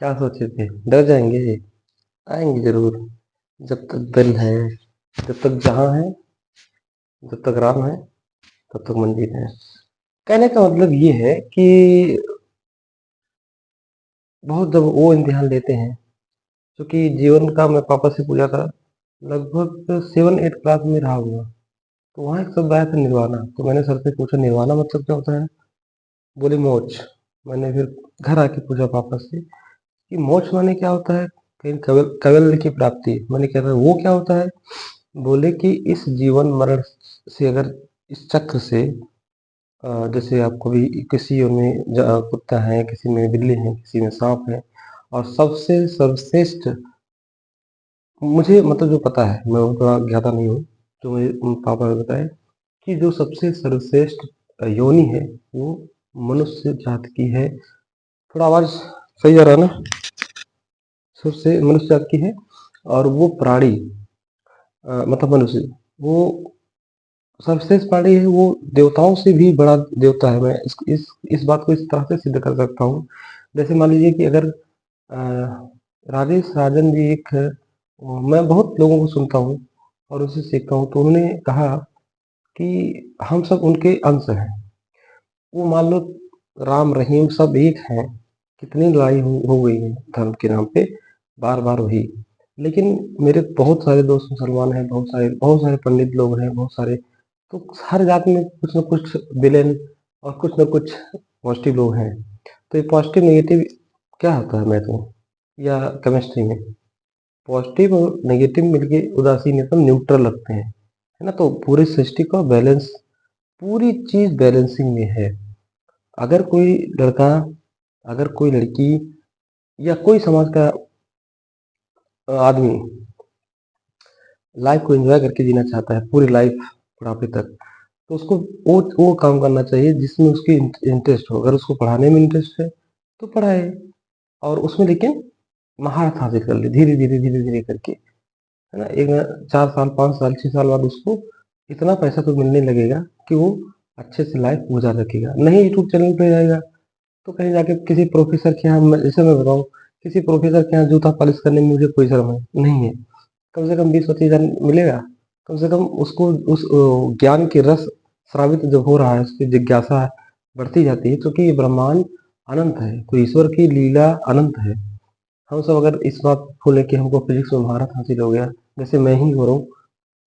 क्या सोचे थे? डर जाएंगे? आएंगे जरूर। जब तक दिल है, जब तक जहां है, जब तक राम है, तब तक मंजिल है। कहने का मतलब ये है कि बहुत जब वो इम्तिहान लेते हैं, क्योंकि जीवन का मैं पापा से पूछा था, लगभग 7-8 क्लास में रहा हुआ। तो वहाँ एक शब्द आया था निर्वाणा। तो मैंने सर से पूछा निर्वाणा मतलब क्या होता है? बोले मोक्ष। मैंने फिर घर आके पूछा पापा से कि मोक्ष माने क्या होता है? कहीं कैवल्य की प्राप्ति। मैंने कहा था वो क्या होता है? बोले कि इस जीवन मरण से, अगर इस चक्र से जैसे आपको भी किसी में कुत्ता है, किसी में बिल्ली है, किसी में सांप है, और सबसे सर्वश्रेष्ठ मुझे मतलब जो पता है, मैं उतना ज्ञाता नहीं हूँ, जो मुझे पापा ने बताया कि जो सबसे सर्वश्रेष्ठ योनि है वो मनुष्य जात की है। थोड़ा आवाज सही आ रहा है ना? सबसे मनुष्य जात की है। और वो प्राणी मतलब मनुष्य, वो सर्वश्रेष्ठ प्राणी है। वो देवताओं से भी बड़ा देवता है। मैं इस बात को इस तरह से सिद्ध कर सकता हूँ। जैसे मान लीजिए कि अगर राजेश राजन जी एक मैं बहुत लोगों को सुनता हूँ और उससे सीखता हूँ, तो उन्होंने कहा कि हम सब उनके अंश हैं। वो मान लो राम रहीम सब एक हैं। कितनी लड़ाई हो गई है धर्म के नाम पे, बार बार वही। लेकिन मेरे बहुत सारे दोस्त मुसलमान हैं, बहुत सारे पंडित लोग हैं, बहुत सारे। तो हर जात में कुछ न कुछ विलेन और कुछ न कुछ पॉजिटिव लोग हैं। तो ये पॉजिटिव नेगेटिव क्या होता है मैथ में या केमिस्ट्री में? पॉजिटिव और नेगेटिव मिलके उदासीनतम न्यूट्रल रखते हैं, है ना? तो पूरी सृष्टि का बैलेंस, पूरी चीज बैलेंसिंग में है। अगर कोई लड़का, अगर कोई लड़की या कोई समाज का आदमी लाइफ को एंजॉय करके जीना चाहता है पूरी लाइफ बुढ़ापे तक, तो उसको वो काम करना चाहिए जिसमें उसकी इंटरेस्ट हो। अगर उसको पढ़ाने में इंटरेस्ट है तो पढ़ाए, और उसमें लेकिन महारत हासिल कर ले धीरे धीरे धीरे धीरे करके, है ना? एक 4 साल 5 साल 6 साल बाद उसको इतना पैसा तो मिलने लगेगा कि वो अच्छे से लाइफ गुजार सकेगा। नहीं यूट्यूब चैनल पे जाएगा तो कहीं जाके किसी प्रोफेसर के यहाँ, जैसे मैं बताऊँ, किसी प्रोफेसर के यहाँ जूता पॉलिश करने में मुझे कोई शर्म है नहीं है। कम से कम 20-25 हजार मिलेगा। कम से कम उसको उस ज्ञान की रस स्रावित जब हो रहा है, उसकी जिज्ञासा बढ़ती जाती है, क्योंकि ये ब्रह्मांड अनंत है, तो ईश्वर की लीला अनंत है। हम सब अगर इस बात को लेके हमको फिजिक्स में महारत हासिल हो गया, जैसे मैं ही हो रहा हूँ,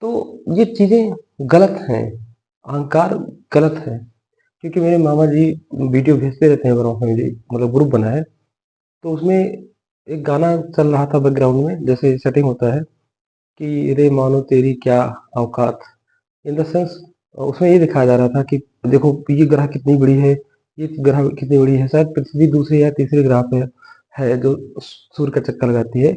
तो ये चीजें गलत हैं। अहंकार गलत है। क्योंकि मेरे मामा जी वीडियो भेजते रहते हैं, ब्रह्मा फैमिली मतलब ग्रुप बना है, तो उसमें एक गाना चल रहा था बैकग्राउंड में, जैसे सेटिंग होता है कि रे मानो तेरी क्या औकात, इन द सेंस उसमें ये दिखाया जा रहा था कि देखो ये ग्रह कितनी बड़ी है, ये ग्रह कितनी बड़ी है, शायद पृथ्वी दूसरे या तीसरे ग्रह पे है जो सूर्य का चक्कर लगाती है।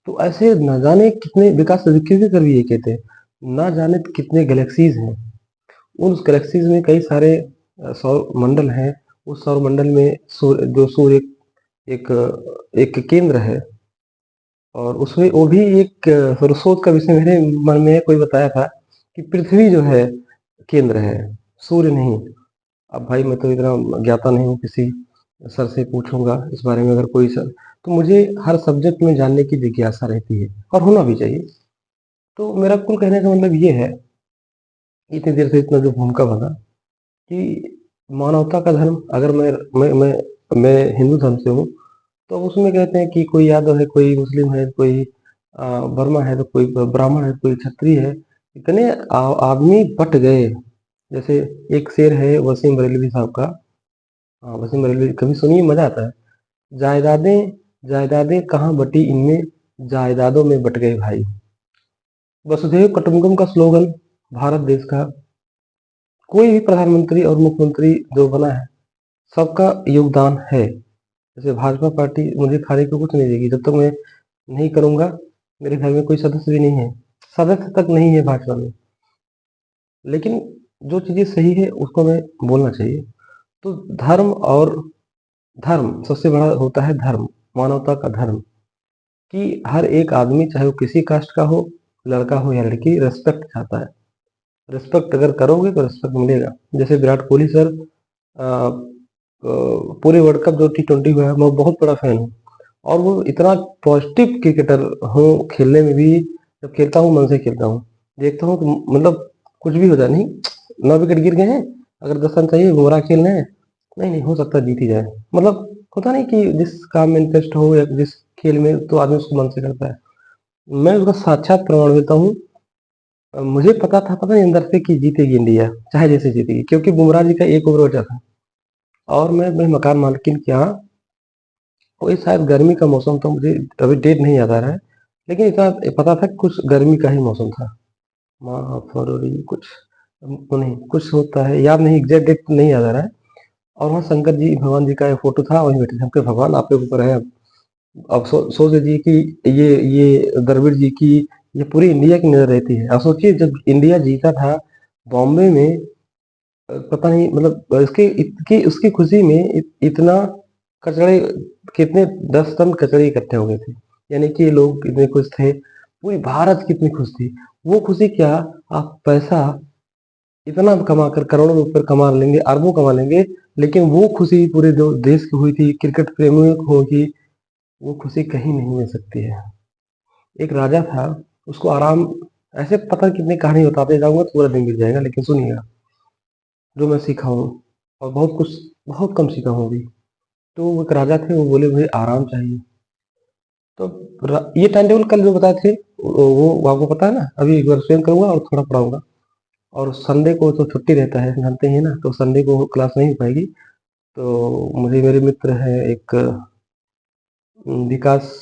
तो ऐसे न जाने कितने विकास किसी कर भी ये कहते हैं, ना जाने कितने गैलेक्सीज हैं। उन गैलेक्सीज में कई सारे सौर मंडल हैं। उस सौर मंडल में सूर्य एक एक केंद्र है। और उसमें वो भी एक शोध का विषय मेरे मन में कोई बताया था कि पृथ्वी जो है केंद्र है, सूर्य नहीं। अब भाई मैं तो इतना ज्ञाता नहीं हूँ, किसी सर से पूछूंगा इस बारे में अगर कोई सर। तो मुझे हर सब्जेक्ट में जानने की जिज्ञासा रहती है और होना भी चाहिए। तो मेरा कुल कहने का मतलब ये है, इतनी देर से इतना जो भूमिका बना, कि मानवता का धर्म, अगर मैं हिंदू धर्म से हूँ, तो उसमें कहते हैं कि कोई यादव है, कोई मुस्लिम है, कोई वर्मा है, तो कोई ब्राह्मण है, कोई क्षत्रिय है। इतने आदमी बट गए। जैसे एक शेर है वसीम बरेलवी साहब का। वसीम बरेलवी कभी सुनिए, मजा आता है। जायदादें जायदादें कहाँ बटी इनमें, जायदादों में बट गए भाई। वसुधैव कुटुंबकम का स्लोगन भारत देश का, कोई भी प्रधानमंत्री और मुख्यमंत्री जो बना है, सबका योगदान है। जैसे भाजपा पार्टी मुझे खाने को कुछ नहीं देगी जब तक मैं नहीं करूंगा। मेरे घर में कोई सदस्य भी नहीं है, सदस्य तक नहीं है भाजपा में। लेकिन जो चीजें सही है उसको मैं बोलना चाहिए। तो धर्म और धर्म सबसे बड़ा होता है धर्म, मानवता का धर्म, कि हर एक आदमी चाहे वो किसी कास्ट का हो, लड़का हो या लड़की, रेस्पेक्ट चाहता है। रिस्पेक्ट अगर करोगे तो रिस्पेक्ट मिलेगा। जैसे विराट कोहली सर, पूरे वर्ल्ड कप जो T20 हुआ है, मैं बहुत बड़ा फैन हूँ। और वो इतना पॉजिटिव क्रिकेटर हूँ, खेलने में भी जब खेलता हूँ मन से खेलता हूँ। देखता हूँ तो मतलब कुछ भी हो जाए, नहीं 9 विकेट गिर गए हैं, अगर 10 रन चाहिए, बुमराह खेल रहे हैं, नहीं हो सकता है जीत ही जाए। मतलब होता नहीं कि जिस काम में इंटरेस्ट हो या जिस खेल में, तो आदमी उसको मन से करता है। मैं उसका साक्षात प्रमाण देता हूँ। मुझे पता नहीं अंदर से कि जीतेगी इंडिया, चाहे जैसे जीतेगी, क्योंकि बुमराह जी का एक ओवर बचा था। और मैं मकान मालकिन के यहाँ, कोई शायद गर्मी का मौसम था, मुझे अभी डेट नहीं याद आ रहा है, लेकिन इतना पता था कि कुछ गर्मी का ही मौसम था। फरवरी कुछ, नहीं कुछ होता है, याद नहीं, एग्जैक्ट डेट नहीं याद आ रहा है। और वहाँ शंकर जी भगवान जी का एक फोटो था, वहीं बैठे थे। हमके भगवान आपके ऊपर है। अब सोच लीजिए कि ये द्रविड़ जी की, ये पूरी इंडिया की नजर रहती है। अब सोचिए जब इंडिया जीता था बॉम्बे में, पता नहीं मतलब इसकी उसकी खुशी में इतना कचड़े, कितने 10 टन कचड़े इकट्ठे हो गए थे। यानी कि लोग इतने खुश थे, पूरी भारत कितनी खुश थी। वो खुशी क्या, आप पैसा इतना कमा कर करोड़ों रुपए कमा लेंगे, अरबों कमा लेंगे, लेकिन वो खुशी पूरे जो देश की हुई थी, क्रिकेट प्रेमियों को होगी, वो खुशी कहीं नहीं मिल सकती है। एक राजा था, उसको आराम, ऐसे पता नहीं कितनी कहानी बताते जाऊंगा तो पूरा दिन बीत जाएगा, लेकिन सुनिएगा जो मैं सीखा हूँ। और बहुत कुछ, बहुत कम सीखा हूँ अभी। तो वो एक राजा थे, वो बोले मुझे आराम चाहिए। तो ये टाइम टेबल कल जो बताए थे, वो आपको पता है ना, अभी एक बार स्वयं करूंगा और थोड़ा पढ़ाऊंगा। और संडे को तो छुट्टी रहता है, जानते ही ना, तो संडे को क्लास नहीं हो पाएगी। तो मुझे मेरे मित्र है एक, विकास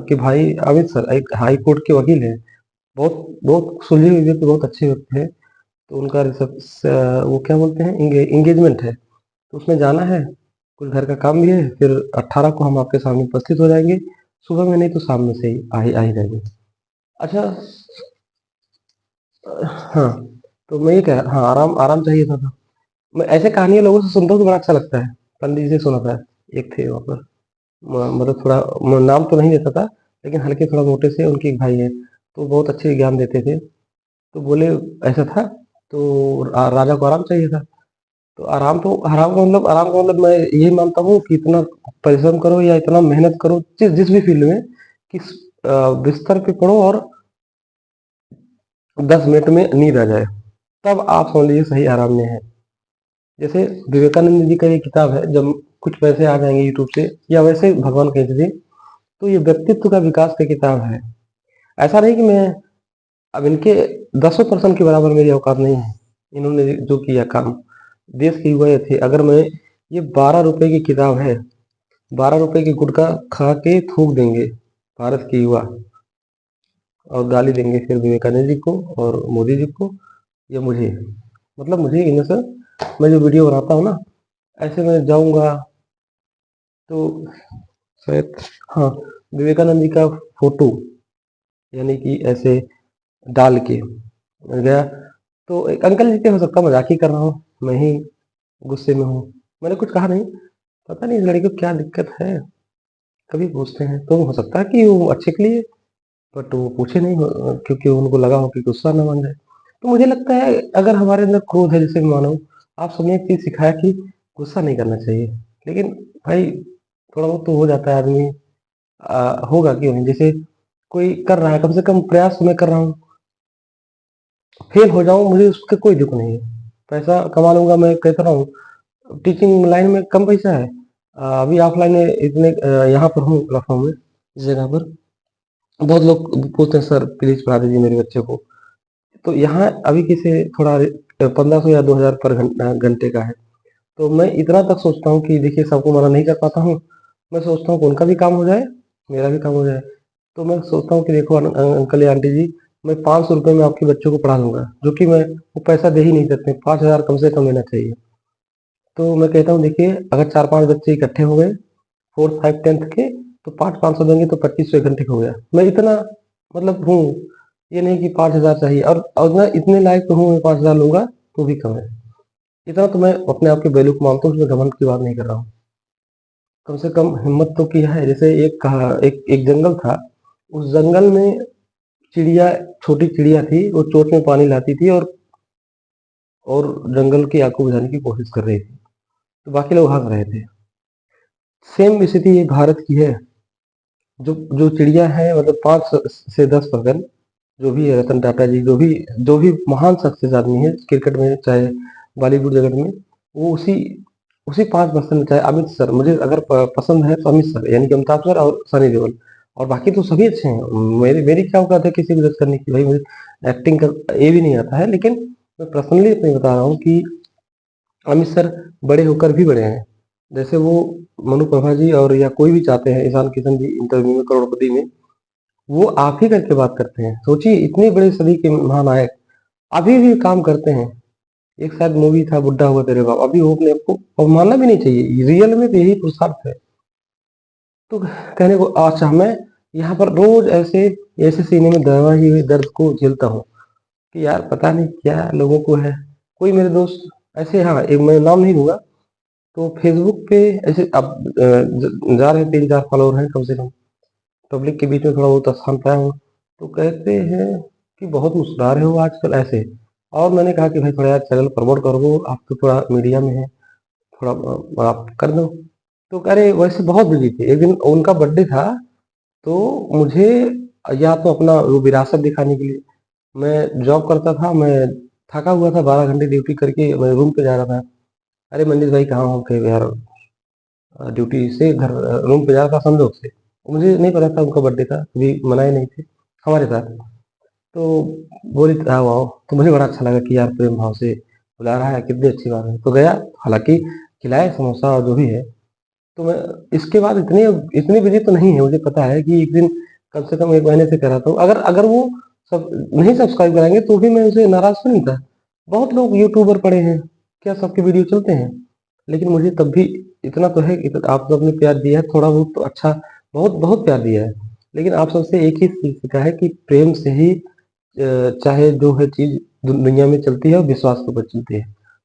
के भाई अमित सर, एक हाई कोर्ट के वकील हैं। बहुत बहुत सुलझे हुए व्यक्ति, बहुत अच्छे व्यक्ति हैं। तो उनका वो क्या बोलते हैं, इंगेजमेंट है, तो उसमें जाना है। कुछ घर का काम भी है, फिर 18 को हम आपके सामने उपस्थित हो जाएंगे। सुबह में नहीं तो शाम में से ही आ ही जाएंगे। अच्छा। हाँ, तो मैं ये कह हाँ, आराम आराम चाहिए था। मैं ऐसे कहानियां लोगों से सुनता हूँ तो बड़ा अच्छा लगता है। पंडित जी से सुना था, एक थे वहाँ पर, मतलब थोड़ा नाम तो नहीं लेता था, लेकिन हल्के थोड़ा मोटे से, उनके एक भाई है, तो बहुत अच्छे ज्ञान देते थे। तो बोले ऐसा था, तो राजा को आराम चाहिए था। तो आराम का मतलब मैं यही मानता हूँ कि इतना परिश्रम करो या इतना मेहनत करो, जिस जिस भी फील्ड में, कि बिस्तर पे पड़ो और 10 मिनट में नींद आ जाए, तब आप समझ लीजिए सही आराम में है। जैसे विवेकानंद जी का ये किताब है, जब कुछ पैसे आ जाएंगे यूट्यूब से या वैसे भगवान कहीं से, तो ये व्यक्तित्व का विकास का किताब है। ऐसा नहीं कि मैं अब इनके 10% के बराबर मेरी औकात नहीं है। इन्होंने जो किया काम, देश के युवा ये थे। अगर मैं, ये 12 रुपए की किताब है, 12 रुपए की गुटखा खा के थूक देंगे भारत के युवा, और गाली देंगे फिर विवेकानंद जी को और मोदी जी को या मुझे। मतलब मुझे इनमें से, मैं जो वीडियो बनाता हूँ ना, ऐसे मैं जाऊंगा तो शायद, हाँ, विवेकानंद जी का फोटो, यानी कि ऐसे डाल के गया, तो एक अंकल जी के, हो सकता है मजाक ही कर रहा हूँ, मैं ही गुस्से में हूँ, मैंने कुछ कहा नहीं। पता नहीं इस लड़के को क्या दिक्कत है, कभी पूछते हैं तो हो सकता है कि वो अच्छे के लिए, बट वो पूछे नहीं क्योंकि उनको लगा हो कि गुस्सा ना मान जाए। तो मुझे लगता है अगर हमारे अंदर क्रोध है, जैसे मानो, आप सबने एक चीज सिखाया कि गुस्सा नहीं करना चाहिए, लेकिन भाई थोड़ा बहुत तो हो जाता है आदमी। होगा क्यों नहीं, जैसे कोई कर रहा है, कम से कम प्रयास तो मैं कर रहा हूँ। फेल हो जाऊं, मुझे उसके कोई दुख नहीं है, पैसा कमा लूंगा। मैं कहता रहा हूँ टीचिंग लाइन में कम पैसा है। अभी ऑफलाइन में इतने, यहाँ पर हूँ लखनऊ में, इस जगह पर बहुत लोग पूछते हैं सर प्लीज पढ़ा दीजिए मेरे बच्चे को। तो यहाँ अभी किसे थोड़ा 1500 या 2000 पर घंटे का है। तो मैं इतना तक सोचता हूँ कि देखिए सबको मना नहीं कर पाता हूँ। मैं सोचता हूँ कि उनका भी काम हो जाए, मेरा भी काम हो जाए। तो मैं सोचता हूँ कि देखो अंकल या आंटी जी, मैं 500 रुपये में आपके बच्चों को पढ़ा दूंगा, जो कि मैं वो पैसा दे ही नहीं सकते, 5000 कम से कम लेना चाहिए। तो मैं कहता हूँ देखिए, अगर 4-5 बच्चे इकट्ठे हो गए, 4th 5th 10th के, तो 500 देंगे तो 2500 एक घंटे का हो गया। मैं इतना मतलब हूँ, ये नहीं कि 5000 चाहिए, और मैं इतने लायक तो हूँ, मैं 5000 लूंगा तो भी कम है। इतना तो मैं अपने आप की वैल्यू को मानता हूँ, उसमें घमंड की बात नहीं कर रहा हूँ। कम से कम हिम्मत तो किया है। जैसे एक कहा, एक एक जंगल था, उस जंगल में चिड़िया, छोटी चिड़िया थी, वो चोंच में पानी लाती थी और जंगल की आग को बुझाने की कोशिश कर रही थी, तो बाकी लोग हँस रहे थे। सेम स्थिति ये भारत की है। जो जो चिड़िया है, मतलब 5 से 10% जो भी है, रतन टाटा जी, जो भी महान सक्सेस आदमी है क्रिकेट में, चाहे बॉलीवुड जगत में, वो उसी उसी 5% चाहे अमित सर, मुझे अगर पसंद है तो अमित सर, यानी कि अमिताभ सर और सनी देओल, और बाकी तो सभी अच्छे हैं। मेरी क्या औकात है किसी को जज करने की, भाई मुझे एक्टिंग कर ये भी नहीं आता है, लेकिन मैं पर्सनली अपनी बता रहा हूँ कि अमित सर बड़े होकर भी बड़े हैं। जैसे वो मनु प्रभा जी और या कोई भी चाहते हैं, ईशान किशन जी इंटरव्यू में करोड़पति में, वो आप ही करके बात करते हैं। सोचिए इतनी बड़ी सदी के महानायक अभी भी काम करते हैं। एक शायद मूवी था बुड्ढा हुआ तेरे बाप, अभी वो अपने आपको, और मानना भी नहीं चाहिए, रियल में तो यही पुरुषार्थ है। तो कहने को अच्छा, मैं यहाँ पर रोज ऐसे ऐसे सीने में दबा हुए दर्द को झेलता हूँ कि यार पता नहीं क्या लोगों को है। कोई मेरे दोस्त ऐसे, हाँ एक मैं नाम नहीं लूंगा, तो फेसबुक पे ऐसे अब जा रहे 3-4 फॉलोअर हैं कम से कम, पब्लिक के बीच में थोड़ा बहुत स्थान पाया हूँ, तो कहते हैं कि बहुत मुस्कुरा रहे हो आजकल ऐसे। और मैंने कहा कि भाई थोड़ा यार चैनल प्रमोट करो, आप तो थोड़ा मीडिया में है, थोड़ा आप कर दो। तो कह रहे वैसे बहुत बिजी थे। एक दिन उनका बर्थडे था, तो मुझे या तो अपना वो विरासत दिखाने के लिए, मैं जॉब करता था, मैं थका हुआ था, 12 घंटे ड्यूटी करके मैं रूम पे जा रहा था। अरे मंजित भाई कहाँ हो के यार, ड्यूटी से घर रूम पे जा रहा था संजोग से, मुझे नहीं पता था उनका बर्थडे था, कभी मनाए नहीं थे हमारे साथ। तो बोली आओ आओ, तो मुझे बड़ा अच्छा लगा कि यार प्रेम भाव से बुला रहा है, कितनी अच्छी बात है। तो गया, हालांकि खिलाए समोसा और जो भी है। तो मैं इसके बाद इतनी इतनी बिजी तो नहीं है, मुझे पता है कि एक दिन कम से कम 1 महीने से कर रहा था। अगर अगर वो सब नहीं सब्सक्राइब कराएंगे तो भी मैं उसे नाराज तो नहीं था। बहुत लोग यूट्यूबर पड़े हैं, क्या सबके वीडियो चलते हैं? लेकिन मुझे तब भी इतना तो है कि आप तो अपने प्यार दिया है, थोड़ा बहुत तो अच्छा, बहुत बहुत प्यार दिया है। लेकिन आप सबसे एक ही चीज सीखा है कि प्रेम से ही चाहे जो है चीज दुनिया में चलती है, और विश्वास के ऊपर चलती है।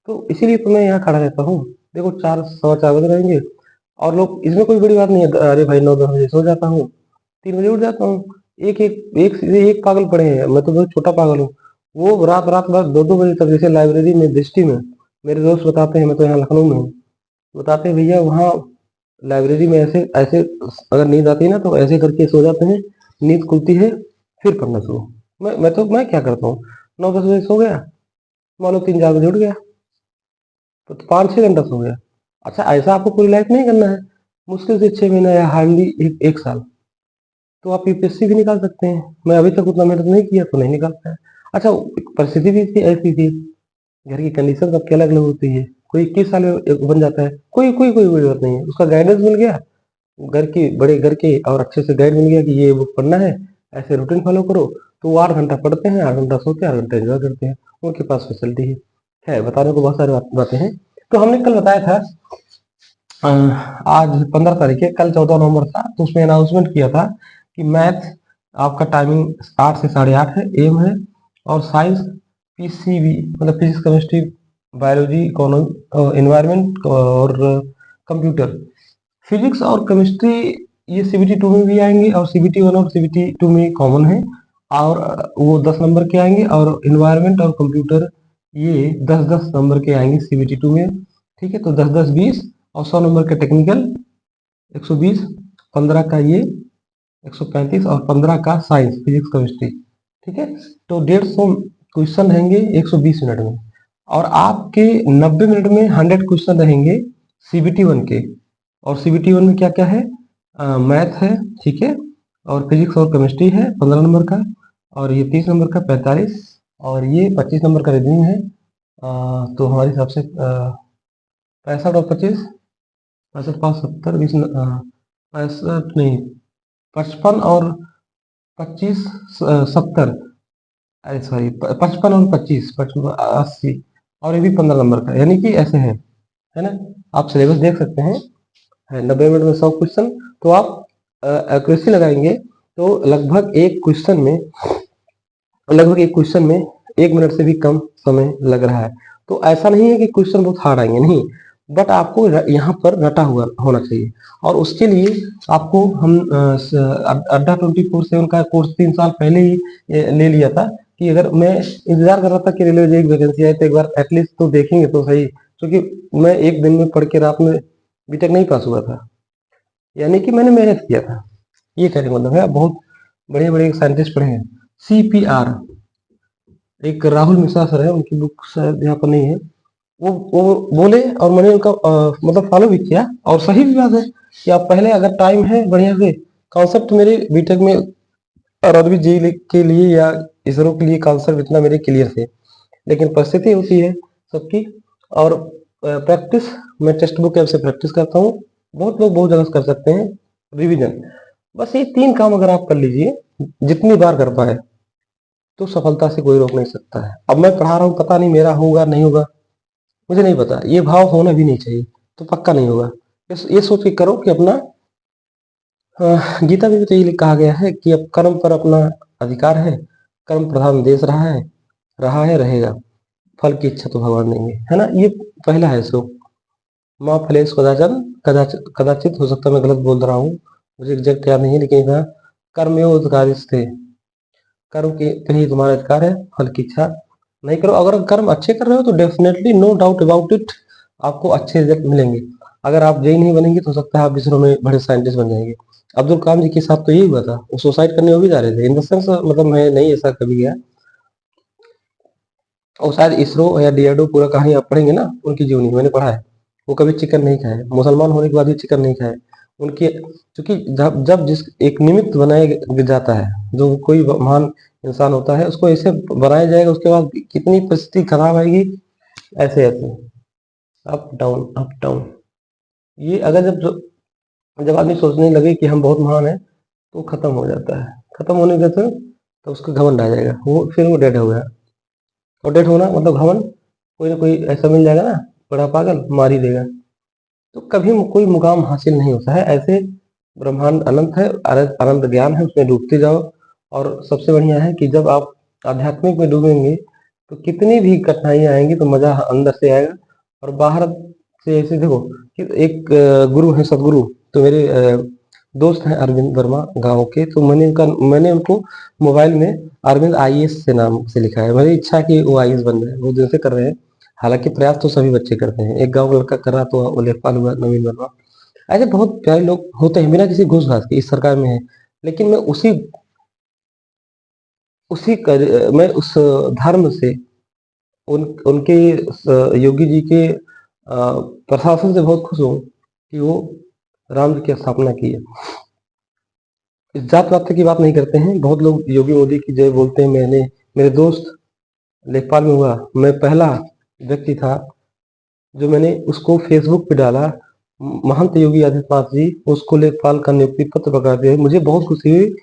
तो इसीलिए तो मैं यहाँ खड़ा रहता हूँ। देखो 4 सवा 4 बज रहेंगे और लोग, इसमें कोई बड़ी बात नहीं है, अरे भाई 9-10 बजे सो जाता हूँ, 3 बजे उठ जाता हूँ। एक एक एक से एक पागल पड़े हैं, मैं तो बहुत छोटा पागल हूँ। वो रात रात रात 2-2 बजे तक, जैसे लाइब्रेरी में दृष्टि में, मेरे दोस्त बताते हैं, मैं तो यहाँ लखनऊ में हूँ, बताते हैं भैया वहाँ लाइब्रेरी में ऐसे ऐसे अगर नींद आती है ना तो ऐसे करके सो जाते हैं, नींद खुलती है, फिर पढ़ना शुरू। मैं क्या करता हूँ, 9-10 बजे सो गया, मान लो 3-4 बजे उठ गया, तो 5-6 घंटा सो गया। अच्छा ऐसा आपको पूरी लाइफ नहीं करना है, मुश्किल से 6 महीना या हार्डली एक साल, तो आप यूपीएससी भी निकाल सकते हैं। मैं अभी तक उतना मेहनत नहीं किया तो नहीं निकाल पाया। अच्छा एक परिस्थिति भी थी, ऐसी थी, घर की कंडीशन सबकी अलग अलग होती है, कोई 21 साल में बन जाता है, कोई बात नहीं है, उसका गाइडेंस मिल गया, घर के और अच्छे से गाइड मिल गया कि ये बुक पढ़ना है, ऐसे रूटीन फॉलो करो, तो वो 8 घंटा पढ़ते हैं, 8 घंटा सोते हैं, 8 घंटा एंजॉय करते हैं। उनके पास फैसिलिटी है, बताने को बहुत सारी बातें हैं। तो हमने कल बताया था, अ, आज 15 तारीख है, कल 14 नवंबर था, तो उसमें अनाउंसमेंट किया था कि मैथ आपका टाइमिंग 8 से 8:30 है, एम है, और साइंस पीसीबी, मतलब physics chemistry biology economy environment और कंप्यूटर। फिजिक्स और केमिस्ट्री ये सीबीटी 2 में भी आएंगे, और सीबीटी 1 और सीबीटी 2 में कॉमन है, और वो 10 नंबर के आएंगे, और इन्वायरमेंट और कंप्यूटर ये 10-10 नंबर के आएंगे सीबीटी 2 में। ठीक है, तो 10-10-20, और 100 नंबर का टेक्निकल 120, 15 का ये 135, और 15 का साइंस फिजिक्स केमिस्ट्री। ठीक है, तो 150 क्वेश्चन रहेंगे 120 मिनट में, और आपके 90 मिनट में 100 क्वेश्चन रहेंगे सीबीटी 1 के। और सीबीटी 1 में क्या क्या है, मैथ है, ठीक है, और फिजिक्स और केमिस्ट्री है 15 नंबर का, और ये 30 नंबर का 45, और ये 25 नंबर का रीजनिंग है। तो हमारे हिसाब से 65 और 25, 65, 5, 70, 20, 65 नहीं, 55 और 25, 70, अरे सॉरी 55 और 25, 80, और ये भी 15 नंबर का, यानी कि ऐसे है ना। आप सिलेबस देख सकते हैं, है 90 मिनट में 100 क्वेश्चन। तो आप एक्यूरेसी लगाएंगे तो लगभग एक क्वेश्चन में 1 मिनट से भी कम समय लग रहा है। तो ऐसा नहीं है कि क्वेश्चन बहुत हार्ड आएंगे, नहीं, बट आपको यहाँ पर रटा हुआ होना चाहिए। और उसके लिए आपको हम अड्डा 24/7 का कोर्स 3 साल पहले ही ले लिया था कि अगर मैं इंतजार कर रहा था कि रेलवे एक वैकेंसी आए तो एक बार एटलीस्ट तो देखेंगे तो सही, क्योंकि मैं एक दिन में पढ़ के रात में बीटेक नहीं पास हुआ था, यानी कि मैंने मेहनत किया था। ये कहने का मतलब है बहुत बड़े बड़े साइंटिस्ट पढ़े हैं। CPR एक राहुल मिश्रा सर है, उनकी बुक शायद यहाँ पर नहीं है, वो बोले और मैंने उनका मतलब फॉलो भी किया, और सही भी बात है कि आप पहले अगर टाइम है बढ़िया से कॉन्सेप्ट मेरे बीटेक में और अरबी जी के लिए या इसरो के लिए कॉन्सेप्ट इतना मेरे क्लियर थे, लेकिन परिस्थिति होती है सबकी। और प्रैक्टिस, मैं टेक्स्ट बुक ऐप से प्रैक्टिस करता हूँ, बहुत लोग बहुत जगह से कर सकते हैं रिवीजन। बस ये 3 काम अगर आप कर लीजिए, जितनी बार कर पाए, तो सफलता से कोई रोक नहीं सकता है। अब मैं पढ़ा रहा हूँ, पता नहीं मेरा होगा नहीं होगा, मुझे नहीं पता, ये भाव होना भी नहीं चाहिए, तो पक्का नहीं होगा। ये सोच के करो कि अपना गीता में भी तो ये कहा गया है कि अब कर्म पर अपना अधिकार है, कर्म प्रधान देश रहा है रहेगा, फल की इच्छा तो भगवान देंगे, है ना। ये पहला है श्लोक, माँ फलेश कदाचन कदाचित कदाचित, हो सकता है मैं गलत बोल रहा हूँ, मुझे एग्जैक्ट याद नहीं है, लेकिन कहा कर्मयोद्गारिस्ते, कर्म के पे ही तुम्हारा अधिकार है, फल की इच्छा नहीं करो। अगर कर्म अच्छे कर रहे हो तो definitely no doubt about it आपको अच्छे रिजल्ट मिलेंगे। अगर आप जेई नहीं बनेंगे तो हो सकता है आप इसरो में बड़े साइंटिस्ट बन जाएंगे। अब्दुल कलाम जी के साथ तो यही हुआ था, वो सुसाइड करने वो भी जा रहे थे, इन द सेंस मतलब मैं नहीं ऐसा कभी गया, और शायद इसरो या डीआरडीओ पूरा कहानी आप पढ़ेंगे ना, उनकी जीवनी मैंने पढ़ा है, वो कभी चिकन नहीं खाए, मुसलमान होने के बाद भी चिकन नहीं खाए। उनके क्योंकि जब जब जिस एक निमित्त बनाया जाता है, जो कोई महान इंसान होता है उसको ऐसे बनाया जाएगा, उसके बाद कितनी परिस्थिति खराब आएगी, ऐसे ऐसे अप डाउन अप डाउन। ये अगर जब जब आदमी सोचने लगे कि हम बहुत महान है, तो खत्म हो जाता है। खत्म होने के तो उसको घमंड आ जाएगा, वो फिर वो डेड हो गया। और डेड होना मतलब घमंड, कोई ना कोई ऐसा मिल जाएगा ना, बड़ा पागल मार ही देगा। तो कभी कोई मुकाम हासिल नहीं होता है ऐसे। ब्रह्मांड अनंत है, अनंत ज्ञान है, उसमें डूबते जाओ। और सबसे बढ़िया है कि जब आप आध्यात्मिक में डूबेंगे तो कितनी भी कठिनाइयां आएंगी तो मजा अंदर से आएगा। और बाहर से ऐसे देखो कि एक गुरु है सदगुरु, तो मेरे दोस्त हैं अरविंद वर्मा गांव के, तो मैंने उनको मोबाइल में अरविंद आईएएस से नाम से लिखा है। मेरी इच्छा है कि वो आईएएस बन जाए, वो दिन से कर रहे हैं। हालांकि प्रयास तो सभी बच्चे करते हैं, एक गांव का लड़का कर रहा तो वो लेखपाल हुआ नवीन वर्मा। ऐसे बहुत प्यारे लोग होते हैं बिना किसी घूस घास के, इस सरकार में है। लेकिन मैं मैं उस धर्म से उनके योगी जी के प्रशासन से बहुत खुश हूँ कि वो राम जी की स्थापना की है। इस जात पात की बात नहीं करते हैं, बहुत लोग योगी मोदी की जय बोलते हैं। मेरे दोस्त लेखपाल में हुआ, मैं पहला व्यक्ति था जो मैंने उसको फेसबुक पे डाला, महंत योगी आदित्यनाथ जी उसको लेखपाल का नियुक्ति पत्र पकड़ा दिए, मुझे बहुत खुशी हुई।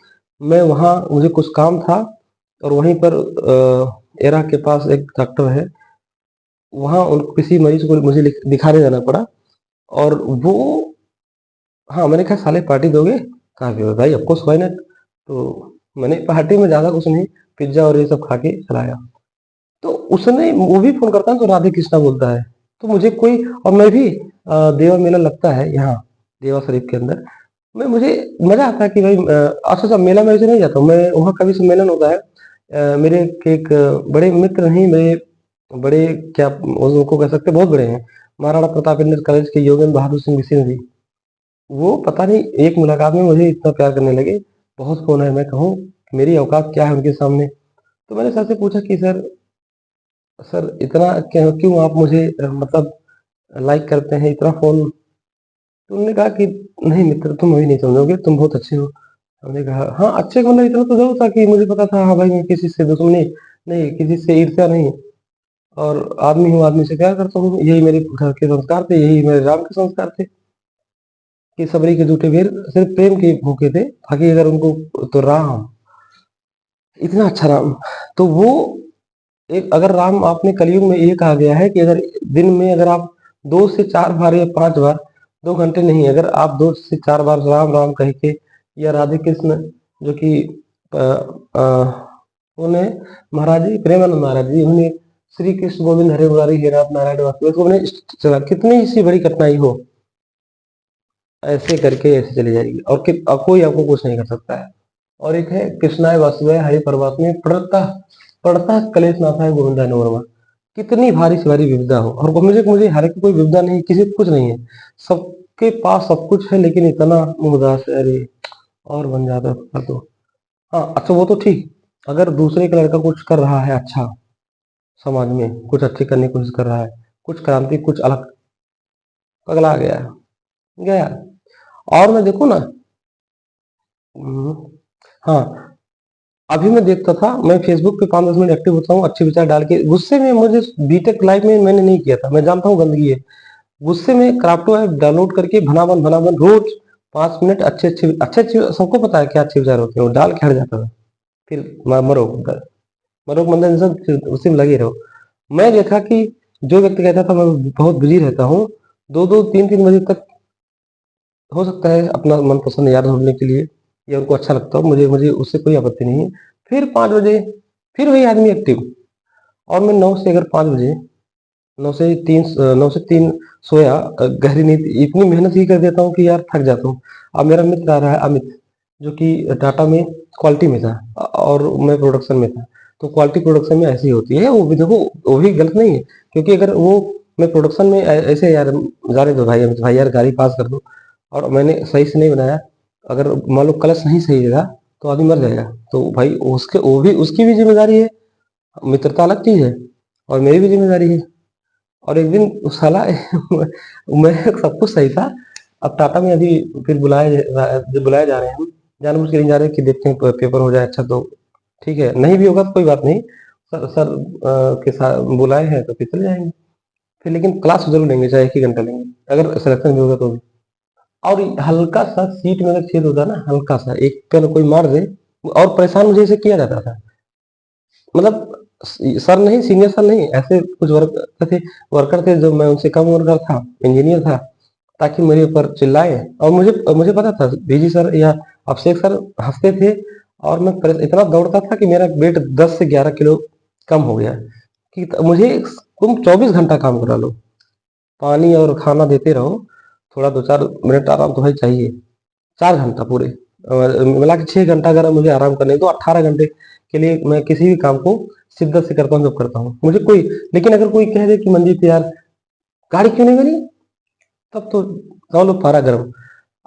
मैं वहाँ, मुझे कुछ काम था और वहीं पर एरा के पास एक डॉक्टर है, वहाँ उन किसी मरीज को मुझे दिखाने जाना पड़ा। और वो, हाँ मैंने कहा साले पार्टी दोगे, कहा कि भाई ऑफकोर्स व्हाई नॉट। तो मैंने पार्टी में ज्यादा कुछ नहीं, पिज्जा और ये सब खा के चलाया। तो उसने, वो भी फोन करता है तो राधे कृष्णा बोलता है, तो मुझे कोई, और मैं भी देवा मेला लगता है यहाँ देवा शरीफ के अंदर, मैं मुझे मजा आता है कि भाई अच्छा सा मेला में ऐसे नहीं जाता हूँ मैं, वहाँ कभी सम्मेलन होता है मेरे एक बड़े मित्र नहीं, मेरे बड़े, क्या उनको कह सकते हैं, बहुत बड़े हैं, महाराणा प्रताप इंटर कॉलेज के योगेंद्र बहादुर सिंह बिसिन जी। वो पता नहीं एक मुलाकात में मुझे इतना प्यार करने लगे, बहुत फोन है, मैं कहूँ मेरी औकात क्या है उनके सामने। तो मैंने सर से पूछा कि सर सर इतना क्यों आप मुझे मतलब लाइक करते हैं, इतना फोन। तो उन्होंने कहा कि नहीं मित्र, तुम अभी नहीं समझोगे, तुम बहुत अच्छे हो। हमने कहा हाँ अच्छे को, मतलब इतना तो जरूर था कि मुझे पता था, हाँ भाई मैं किसी से दुश्मनी नहीं, किसी से ईर्ष्या नहीं, और आदमी हूँ, आदमी से प्यार करता हूँ, यही मेरे घर के संस्कार थे, यही मेरे राम के संस्कार थे कि सबरी के झूठे वीर सिर्फ प्रेम के भूखे थे, बाकी अगर उनको तो राम, इतना अच्छा राम। तो वो एक, अगर राम, आपने कलयुग में ये कहा गया है कि अगर दिन में अगर आप 2 से 4 बार या 5 बार, 2 घंटे नहीं, अगर आप 2 से 4 बार राम राम कह के, या राधे कृष्ण, जो कि उन्हें महाराज जी, प्रेमानंद महाराज जी, उन्हें श्री कृष्ण गोविंद हरे मुरारी हे नाथ नारायण वासुदेव, तो उन्हें चला कितनी सी बड़ी कठिनाई हो, ऐसे करके ऐसे चली जाएगी, और कोई आपको कुछ नहीं कर सकता है। और एक है कृष्णाय वासुदेव हरे परमात्मा पढ़ता पढ़ता कलेश नाथा गोविंदा नोरमा, कितनी भारी से भारी विविधा हो, और मुझे मुझे हालांकि कोई विविधा नहीं, किसी को कुछ नहीं है, सबके पास सब कुछ है, लेकिन इतना उदास है, अरे और बन जाता था तो। हाँ अच्छा, वो तो ठीक, अगर दूसरे का लड़का कुछ कर रहा है अच्छा, समाज में कुछ अच्छे करने की कोशिश कर रहा है, कुछ क्रांति कुछ अलग, पगला गया गया। और मैं देखूं ना, हम्म, हाँ अभी मैं देखता था, मैं फेसबुक पे 5-10 मिनट एक्टिव होता हूँ अच्छे विचार डाल के, गुस्से में मुझे बीटेक लाइफ में मैंने नहीं किया था, मैं जानता हूँ गंदगी है, गुस्से में क्राफ्टो ऐप डाउनलोड करके भनावन रोज 5 मिनट अच्छे अच्छे सबको पता है क्या अच्छे विचार होते हैं, वो डाल के हट जाता था, फिर मरो मरो मंदिर सब फिर उसी में लगे रहो। मैं देखा कि जो व्यक्ति कहता था मैं बहुत बिजी रहता हूँ, 2-2 3-3 बजे तक हो सकता है अपना मनपसंद यार ढूंढने के लिए, या उनको अच्छा लगता हो, मुझे मुझे उससे कोई आपत्ति नहीं है। फिर 5 बजे फिर वही आदमी एक्टिव, और मैं 9 से अगर 5 बजे, 9 से 3 सोया, गहरी नींद, इतनी मेहनत ही कर देता हूँ कि यार थक जाता हूँ। अब मेरा मित्र आ रहा है अमित, जो कि टाटा में क्वालिटी में था, और मैं प्रोडक्शन में था, तो क्वालिटी प्रोडक्शन में ऐसी होती है, वो भी देखो, वो भी गलत नहीं है, क्योंकि अगर वो, मैं प्रोडक्शन में ऐसे यार जा रहे थे भाई, अमित भाई यार गाड़ी पास कर दो, और मैंने सही से नहीं बनाया, अगर मान लो क्लच नहीं सही जगह, तो आदमी मर जाएगा, तो भाई उसके वो भी उसकी भी जिम्मेदारी है, मित्रता अलग चीज है, और मेरी भी जिम्मेदारी है। और एक दिन उस साला मैं, सब कुछ सही था, अब टाटा में अभी फिर बुलाया जा रहे हैं हम, जानबूझ के नहीं जा रहे कि देखते हैं पेपर हो जाए अच्छा तो ठीक है, नहीं भी होगा तो कोई बात नहीं, सर के साथ बुलाए हैं तो फिर चले जाएंगे, फिर लेकिन क्लास जरूर लेंगे, चाहे 1 ही घंटा लेंगे, अगर सिलेक्शन भी होगा तो भी। और हल्का सा सीट में अगर छेद होता ना, हल्का सा एक पेन कोई मार दे, और परेशान मुझे इसे किया जाता था, मतलब सर नहीं, सीनियर सर नहीं, ऐसे कुछ वर्कर थे जो मैं उनसे कम वर्कर था, इंजीनियर था, ताकि मेरे ऊपर चिल्लाए, और मुझे मुझे पता था बीजी सर या अभिषेक सर हंसते थे, और मैं इतना दौड़ता था कि मेरा वेट 10 से 11 किलो कम हो गया, कि मुझे तुम 24 घंटा काम करा लो, पानी और खाना देते रहो, थोड़ा 2-4 मिनट आराम तो भाई चाहिए, 4 घंटा पूरे, मिला के 6 घंटा अगर मुझे आराम करने तो 18 घंटे के लिए मैं किसी भी काम को शिद्दत से करता हूँ, जब करता हूँ मुझे कोई, लेकिन अगर कोई कह दे कि मंजीत यार गाड़ी क्यों नहीं बनी, तब तो 100 लोग पारा गर्म।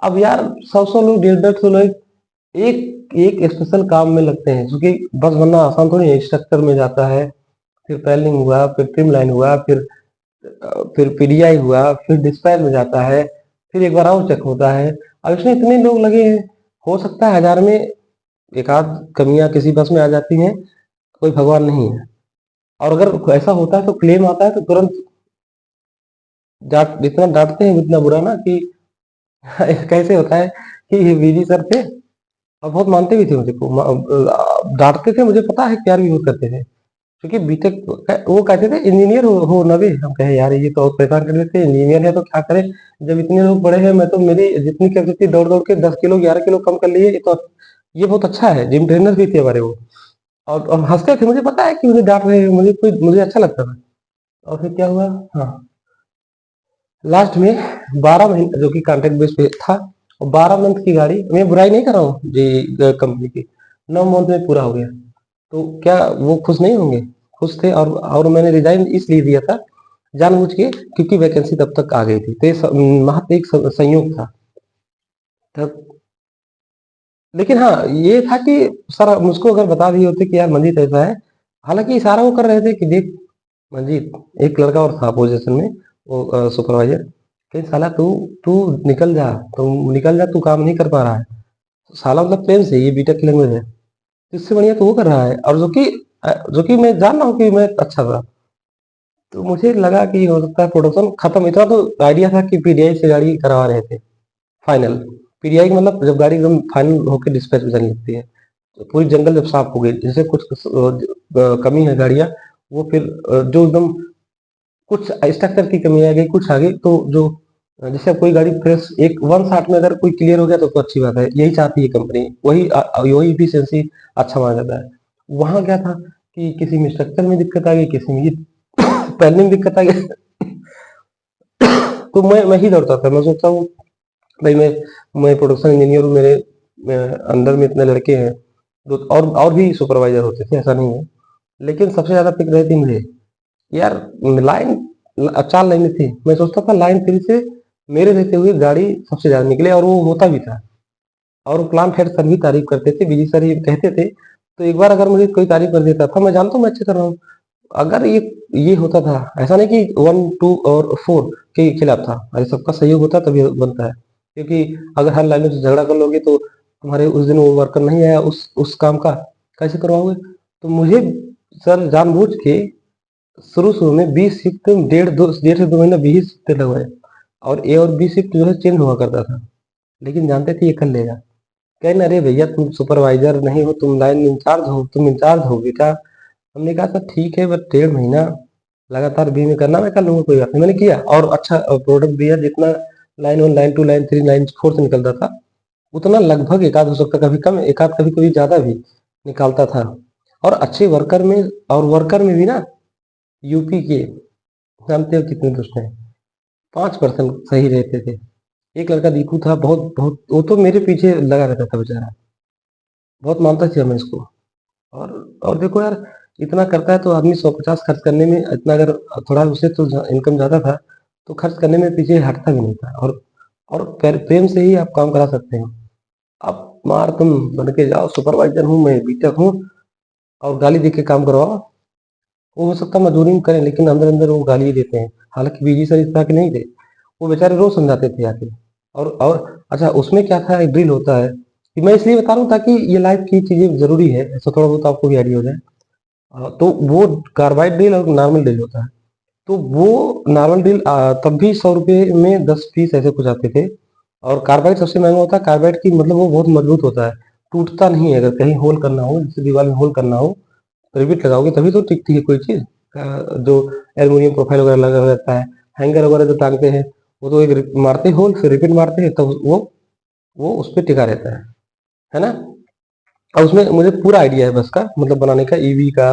अब यार 100 लोग, 150 150 लोग एक एक स्पेशल काम में लगते हैं, क्योंकि बस बनना आसान थोड़ी है, स्ट्रक्चर में जाता है, फिर पैनलिंग हुआ, फिर ट्रिम लाइन हुआ, फिर पीडीआई हुआ, फिर डिस्पैच में जाता है, फिर एक बार और चेक होता है, अब इसमें इतने लोग लगे हैं, हो सकता है 1000 में एक आध कमियां किसी बस में आ जाती हैं, कोई भगवान नहीं है, और अगर ऐसा होता है तो क्लेम आता है तो तुरंत डांट, इतना डांटते हैं, इतना बुरा ना कि कैसे होता है कि ये बीजी सर थे, और बहुत मानते भी थे मुझे को, डांटते थे, मुझे पता है प्यार भी बहुत करते थे, क्योंकि बीटेक, वो कहते थे इंजीनियर हो नबे, हम कहे यार ये तो और परेशान कर देते हैं, इंजीनियर है तो क्या करे, जब इतने लोग बड़े हैं, मैं तो मेरी जितनी कैपेसिटी दौड़ दौड़ के 10 किलो 11 किलो कम कर लिए, ये तो ये बहुत अच्छा है, जिम ट्रेनर भी थे हमारे वो, और हंसते थे, मुझे पता है कि मुझे डांट रहे हैं, मुझे अच्छा लगता था। और फिर क्या हुआ, हाँ लास्ट में 12 महीने जो कि कॉन्ट्रैक्ट बेस पे था, और 12 मंथ की गाड़ी, मैं बुराई नहीं कर रहा हूँ जी कंपनी की, 9 मंथ में पूरा हो गया, तो क्या वो खुश नहीं होंगे, खुश थे, और मैंने रिजाइन इसलिए दिया था जानबूझ के, क्योंकि वैकेंसी तब तक आ गई थी, तो ये महज एक संयोग था तब। लेकिन हाँ ये था कि सर मुझको अगर बता दिए होते कि यार मंजीत ऐसा है, हालांकि इशारा वो कर रहे थे कि देख मंजीत, एक लड़का और था पोजीशन में, वो सुपरवाइजर, कि साला तू तू निकल जा, तू काम नहीं कर पा रहा है, साला मतलब प्रेम से, ये बीटेक की लैंग्वेज है, इससे बढ़िया तो वो कर रहा है, और जो कि मैं जान रहा हूँ कि मैं अच्छा था, तो मुझे लगा कि हो सकता है प्रोडक्शन खत्म, इतना तो आइडिया था कि पीडीआई से गाड़ी करवा रहे थे फाइनल, पीडीआई का मतलब जब गाड़ी एकदम फाइनल होकर डिस्पैच में जाने लगती है, तो पूरी जंगल जब साफ हो गई, जैसे कुछ कमी है गाड़ियां, वो फिर जो एकदम कुछ स्ट्रक्चर की कमी आ गई, कुछ आ गई, तो जो जैसे अब कोई गाड़ी फ्रेश एक 1 शॉट में अगर कोई क्लियर हो गया तो अच्छी बात है, यही चाहती है कंपनी, वही इफिशियंसी अच्छा माना जाता है। वहां क्या था कि किसी में स्ट्रक्चर में दिक्कत आ गई, किसी में ये, पहलने में दिक्कत आ गया। तो मैं ही दौड़ता था। मैं सोचता हूँ भाई मैं प्रोडक्शन इंजीनियर हूँ, अंडर में इतने लड़के हैं, और भी सुपरवाइजर होते थे, ऐसा नहीं है। लेकिन सबसे ज़्यादा पिक रही थी मुझे। यार लाइन 4 लाइनें थी। मैं सोचता था लाइन 3 से मेरे रहते हुए गाड़ी सबसे ज़्यादा निकले, और वो होता भी था। और वो प्लांट हेड सर भी तारीफ करते थे, बीजी सर ये कहते थे। तो एक बार अगर मुझे कोई तारीफ कर देता था, मैं जानता हूँ मैं अच्छे कर रहा हूँ। अगर ये होता था, ऐसा नहीं कि 1, 2 और 4 के खिलाफ था। अरे सबका सहयोग होता तभी बनता है। क्योंकि अगर हर लाइन से झगड़ा कर लोगे तो तुम्हारे उस दिन वो वर्कर नहीं आया उस काम का, कैसे करवाओगे? तो मुझे सर जानबूझ के शुरू-शुरू में बी शिफ्ट डेढ़ से 2 महीना बी ही शिफ्ट लगवाए, और ए और बी शिफ्ट जो है चेंज हुआ करता था। लेकिन जानते थे ये कर लेगा। कहे ना, अरे भैया तुम सुपरवाइजर नहीं हो, तुम लाइन इंचार्ज हो, तुम इंचार्ज हो बेटा। हमने कहा सर ठीक है, बस 1.5 महीना लगातार बी में करना, मैं कर लूंगा, कोई बात नहीं। मैंने किया और अच्छा प्रोडक्ट दिया। जितना लाइन 1, लाइन 2, लाइन 3, लाइन 4 से निकलता था, उतना लगभग एक आध हो सकता, कभी कम, एक आध कभी कभी ज्यादा भी निकालता था। और अच्छे वर्कर में भी ना, यूपी के जानते हो कितने दुष्ट हैं? 5% सही रहते थे। एक लड़का दीपू था, बहुत बहुत वो तो मेरे पीछे लगा रहता था बेचारा। बहुत मानता था मैं इसको। और और देखो यार, इतना करता है तो आदमी 150 खर्च करने में, इतना अगर थोड़ा उससे तो इनकम ज्यादा था, तो खर्च करने में पीछे हटता भी नहीं था। और प्रेम से ही आप काम करा सकते हो। आप मार तुम बन के जाओ, सुपरवाइजर हूँ मैं, बीटेक हूँ, और गाली दे के काम करवाओ। वो हो सकता है मजदूरी में करें, लेकिन अंदर अंदर वो गाली ही देते हैं। हालांकि बीजी सर इस तरह के नहीं थे। वो बेचारे रोज समझाते थे आके। और अच्छा, उसमें क्या था, एक ड्रिल होता है कि मैं इसलिए बता रहा हूँ ताकि ये लाइफ की चीजें जरूरी है, ऐसा थोड़ा बहुत आपको भी आइडिया हो जाए। तो वो कार्बाइड ड्रिल और नॉर्मल ड्रिल होता है। तो वो नॉर्मल ड्रिल तब भी 100 रुपए में 10 पीस ऐसे कुछ आते थे। और कार्बाइड सबसे महंगा होता है। कार्बाइड की मतलब वो बहुत मजबूत होता है, टूटता नहीं है। अगर कहीं होल करना हो, जैसे दीवार में होल करना हो, तो रिपीट लगाओगे तभी तो टिकती है कोई चीज। जो एल्युमिनियम प्रोफाइल वगैरह लगा रहता है, हैंगर वगैरह जो टांगते हैं, वो तो एक मारते होल, फिर रिपीट मारते हैं, तब वो उस पर टिका रहता है ना। और उसमें मुझे पूरा आइडिया है बस का, मतलब बनाने का, ईवी का,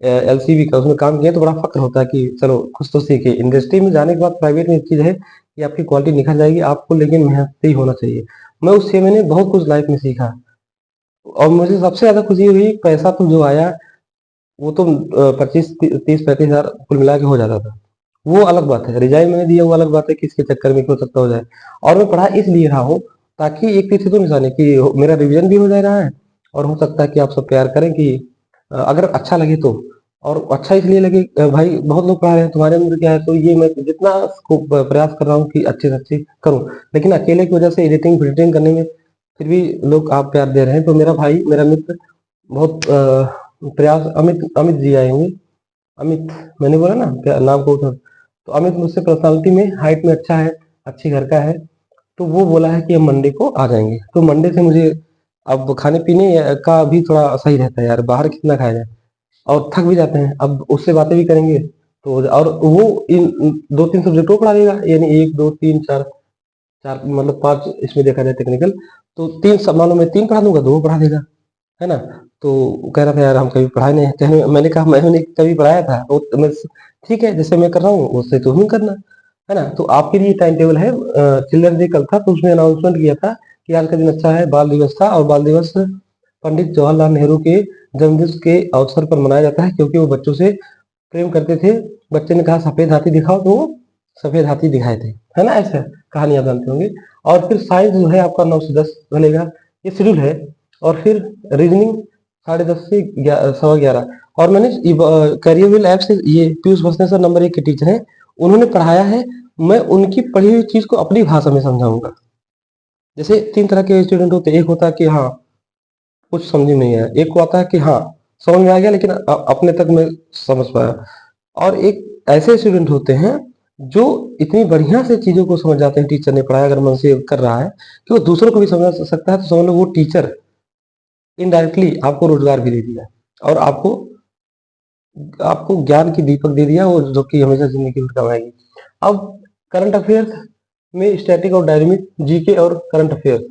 एलसीवी का, उसमें काम किया तो बड़ा फक्र होता है कि चलो कुछ तो सीखे। इंडस्ट्री में जाने के बाद प्राइवेट में एक चीज है कि आपकी क्वालिटी निखर जाएगी आपको, लेकिन मेहनती होना चाहिए। मैं उस 6 महीने बहुत कुछ लाइफ में सीखा। और मुझे सबसे ज्यादा खुशी हुई, पैसा तो जो आया वो तो 25, 30, 35 हजार कुल मिला के हो जाता था। वो अलग बात है, रिजाइन मैंने दिया, वो अलग बात है, किसके चक्कर में क्यों सकता हो जाए। और मैं पढ़ा इसलिए रहा हूँ ताकि एक तीर से दो निशाने की मेरा रिवीजन भी हो जा रहा है, और हो सकता है कि आप सब प्यार करें कि अगर अच्छा लगे तो। और अच्छा इसलिए लगे, भाई बहुत लोग पढ़ा रहे हैं, तुम्हारे अंदर क्या है, तो ये मैं जितना प्रयास कर रहा हूँ कि अच्छे से अच्छे करूँ। लेकिन अकेले की वजह से एडिटिंग फिल्टरिंग करने में फिर भी लोग आप प्यार दे रहे हैं। तो मेरा भाई, मेरा मित्र बहुत प्रयास, अमित अमित जी आएंगे। अमित, मैंने बोला ना क्या नाम को उठा। तो अमित मुझसे पर्सनालिटी में, हाइट में अच्छा है, अच्छी घर का है। तो वो बोला है कि हम मंडे को आ जाएंगे। तो मंडे से मुझे अब खाने पीने का भी थोड़ा सही रहता है यार, बाहर कितना खाया जाए, और थक भी जाते हैं। अब उससे बातें भी करेंगे तो, और वो इन 2-3 सब्जेक्टों को पढ़ा देगा, यानी 1, 2, 3, 4, 4 मतलब 5 इसमें देखा जाए टेक्निकल। तो 3 सब, मान लो मैं 3 पढ़ा दूंगा तो वो पढ़ा देगा, है ना। तो वो कह रहा था यार हम कभी पढ़ाए नहीं, मैंने कहा मैंने कभी पढ़ाया था तो मैं, ठीक है जैसे मैं कर रहा हूँ उससे तुम भी करना, है ना। तो आपके लिए टाइम टेबल है। चिल्ड्रन डे कल था तो उसमें अनाउंसमेंट किया था कि आज का दिन अच्छा है, बाल दिवस था। और बाल दिवस पंडित जवाहरलाल नेहरू के जन्मदिन के अवसर पर मनाया जाता है, क्योंकि वो बच्चों से प्रेम करते थे। बच्चे ने कहा सफेद हाथी दिखाओ, तो वो सफेद हाथी दिखाए थे, है ना। ऐसा कहानी आप जानते होंगे। और फिर साइंस जो है आपका 9 से 10 बनेगा, ये शेड्यूल है। और फिर रीजनिंग 10:30 से 11:15। और मैंने करियरविल ऐप से, ये पीयूष भसने सर नंबर 1 के टीचर हैं, उन्होंने पढ़ाया है। मैं उनकी पढ़ी हुई चीज को अपनी भाषा में समझाऊंगा। जैसे 3 तरह के स्टूडेंट होते हैं। एक होता है कि हाँ कुछ समझ में नहीं आया, एक को आता है कि हाँ समझ में आ गया लेकिन अपने तक मैं समझ पाया। और एक ऐसे स्टूडेंट होते हैं जो इतनी बढ़िया से चीजों को समझ जाते हैं, टीचर ने पढ़ाया अगर मन से कर रहा है, कि वो दूसरों को भी समझ सकता है। तो समझ लो वो टीचर इनडायरेक्टली आपको रोजगार भी दे दिया, और आपको आपको ज्ञान की दीपक दे दिया, वो जो कि हमेशा जिंदगी भर काम आएगी। अब करंट अफेयर्स में स्टैटिक और डायनेमिक, जीके और करंट अफेयर,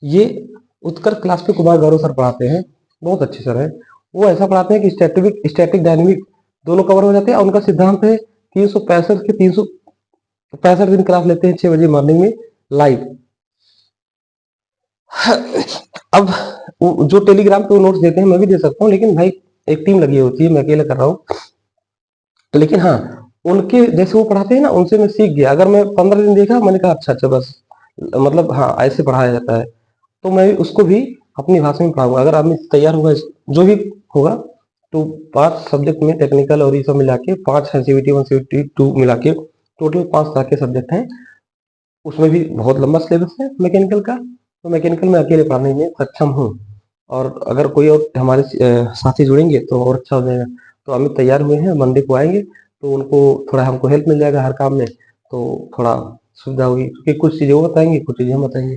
ये उत्कर्ष क्लास पे कुमार गौरव सर पढ़ाते हैं, बहुत अच्छे सर हैं। वो ऐसा पढ़ाते हैं कि स्टैटिक स्टैटिक डायनेमिक दोनों कवर हो जाते हैं। और उनका सिद्धांत है 365 के 365 दिन क्लास लेते हैं 6 बजे मॉर्निंग में लाइव। अब जो टेलीग्राम पे वो नोट्स देते हैं मैं भी दे सकता हूँ, लेकिन भाई एक टीम लगी होती है, मैं अकेला कर रहा हूँ। लेकिन हाँ, उनके जैसे वो पढ़ाते हैं ना, उनसे मैं सीख गया। अगर मैं 15 दिन देखा, मैंने कहा अच्छा अच्छा बस, मतलब हाँ ऐसे पढ़ाया जाता है, तो मैं भी उसको भी अपनी भाषा में पढ़ाऊंगा। अगर आदमी तैयार होगा, जो भी होगा, तो 5 सब्जेक्ट में टेक्निकल और ये सब मिला के 5 है, सीवीटी 1 सीवीटी 2 मिला के टोटल 5 तरह के सब्जेक्ट हैं। उसमें भी बहुत लंबा सिलेबस है मैकेनिकल का, तो मैकेनिकल में अकेले पढ़ाने में सक्षम हूँ। और अगर कोई और हमारे साथी जुड़ेंगे तो और अच्छा हो जाएगा। तो अमित तैयार हुए हैं, मंडे को आएंगे, तो उनको थोड़ा हमको हेल्प मिल जाएगा हर काम में, तो थोड़ा सुविधा होगी, क्योंकि कुछ चीज़ें वो बताएंगे, कुछ चीज़ें हम बताएंगे।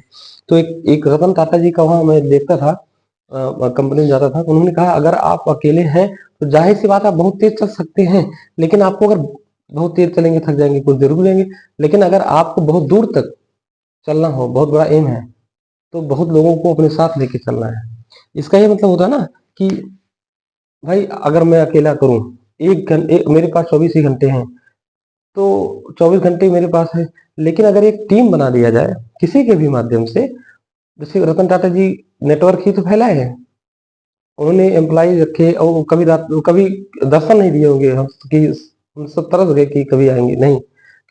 तो एक एक रतन टाटा जी का वहाँ मैं देखता था, कंपनी में जाता था, तो उन्होंने कहा अगर आप अकेले हैं तो जाहिर सी बात है, आप बहुत तेज चल सकते हैं, लेकिन आपको अगर बहुत तेज चलेंगे थक जाएंगे, कुछ देर रुक जाएंगे। लेकिन अगर आपको बहुत दूर तक चलना हो, बहुत बड़ा एम है, तो बहुत लोगों को अपने साथ लेके चलना है। इसका ये मतलब होता है ना कि भाई अगर मैं अकेला करूं, एक घंटे मेरे पास 24 ही घंटे हैं, तो 24 घंटे मेरे पास है। लेकिन अगर एक टीम बना दिया जाए किसी के भी माध्यम से, जैसे रतन टाटा जी नेटवर्क ही तो फैलाए हैं, उन्होंने एम्प्लॉय रखे और वो कभी रात कभी दर्शन नहीं दिए होंगे हम, कि हम सब तरस गए कि कभी आएंगे नहीं,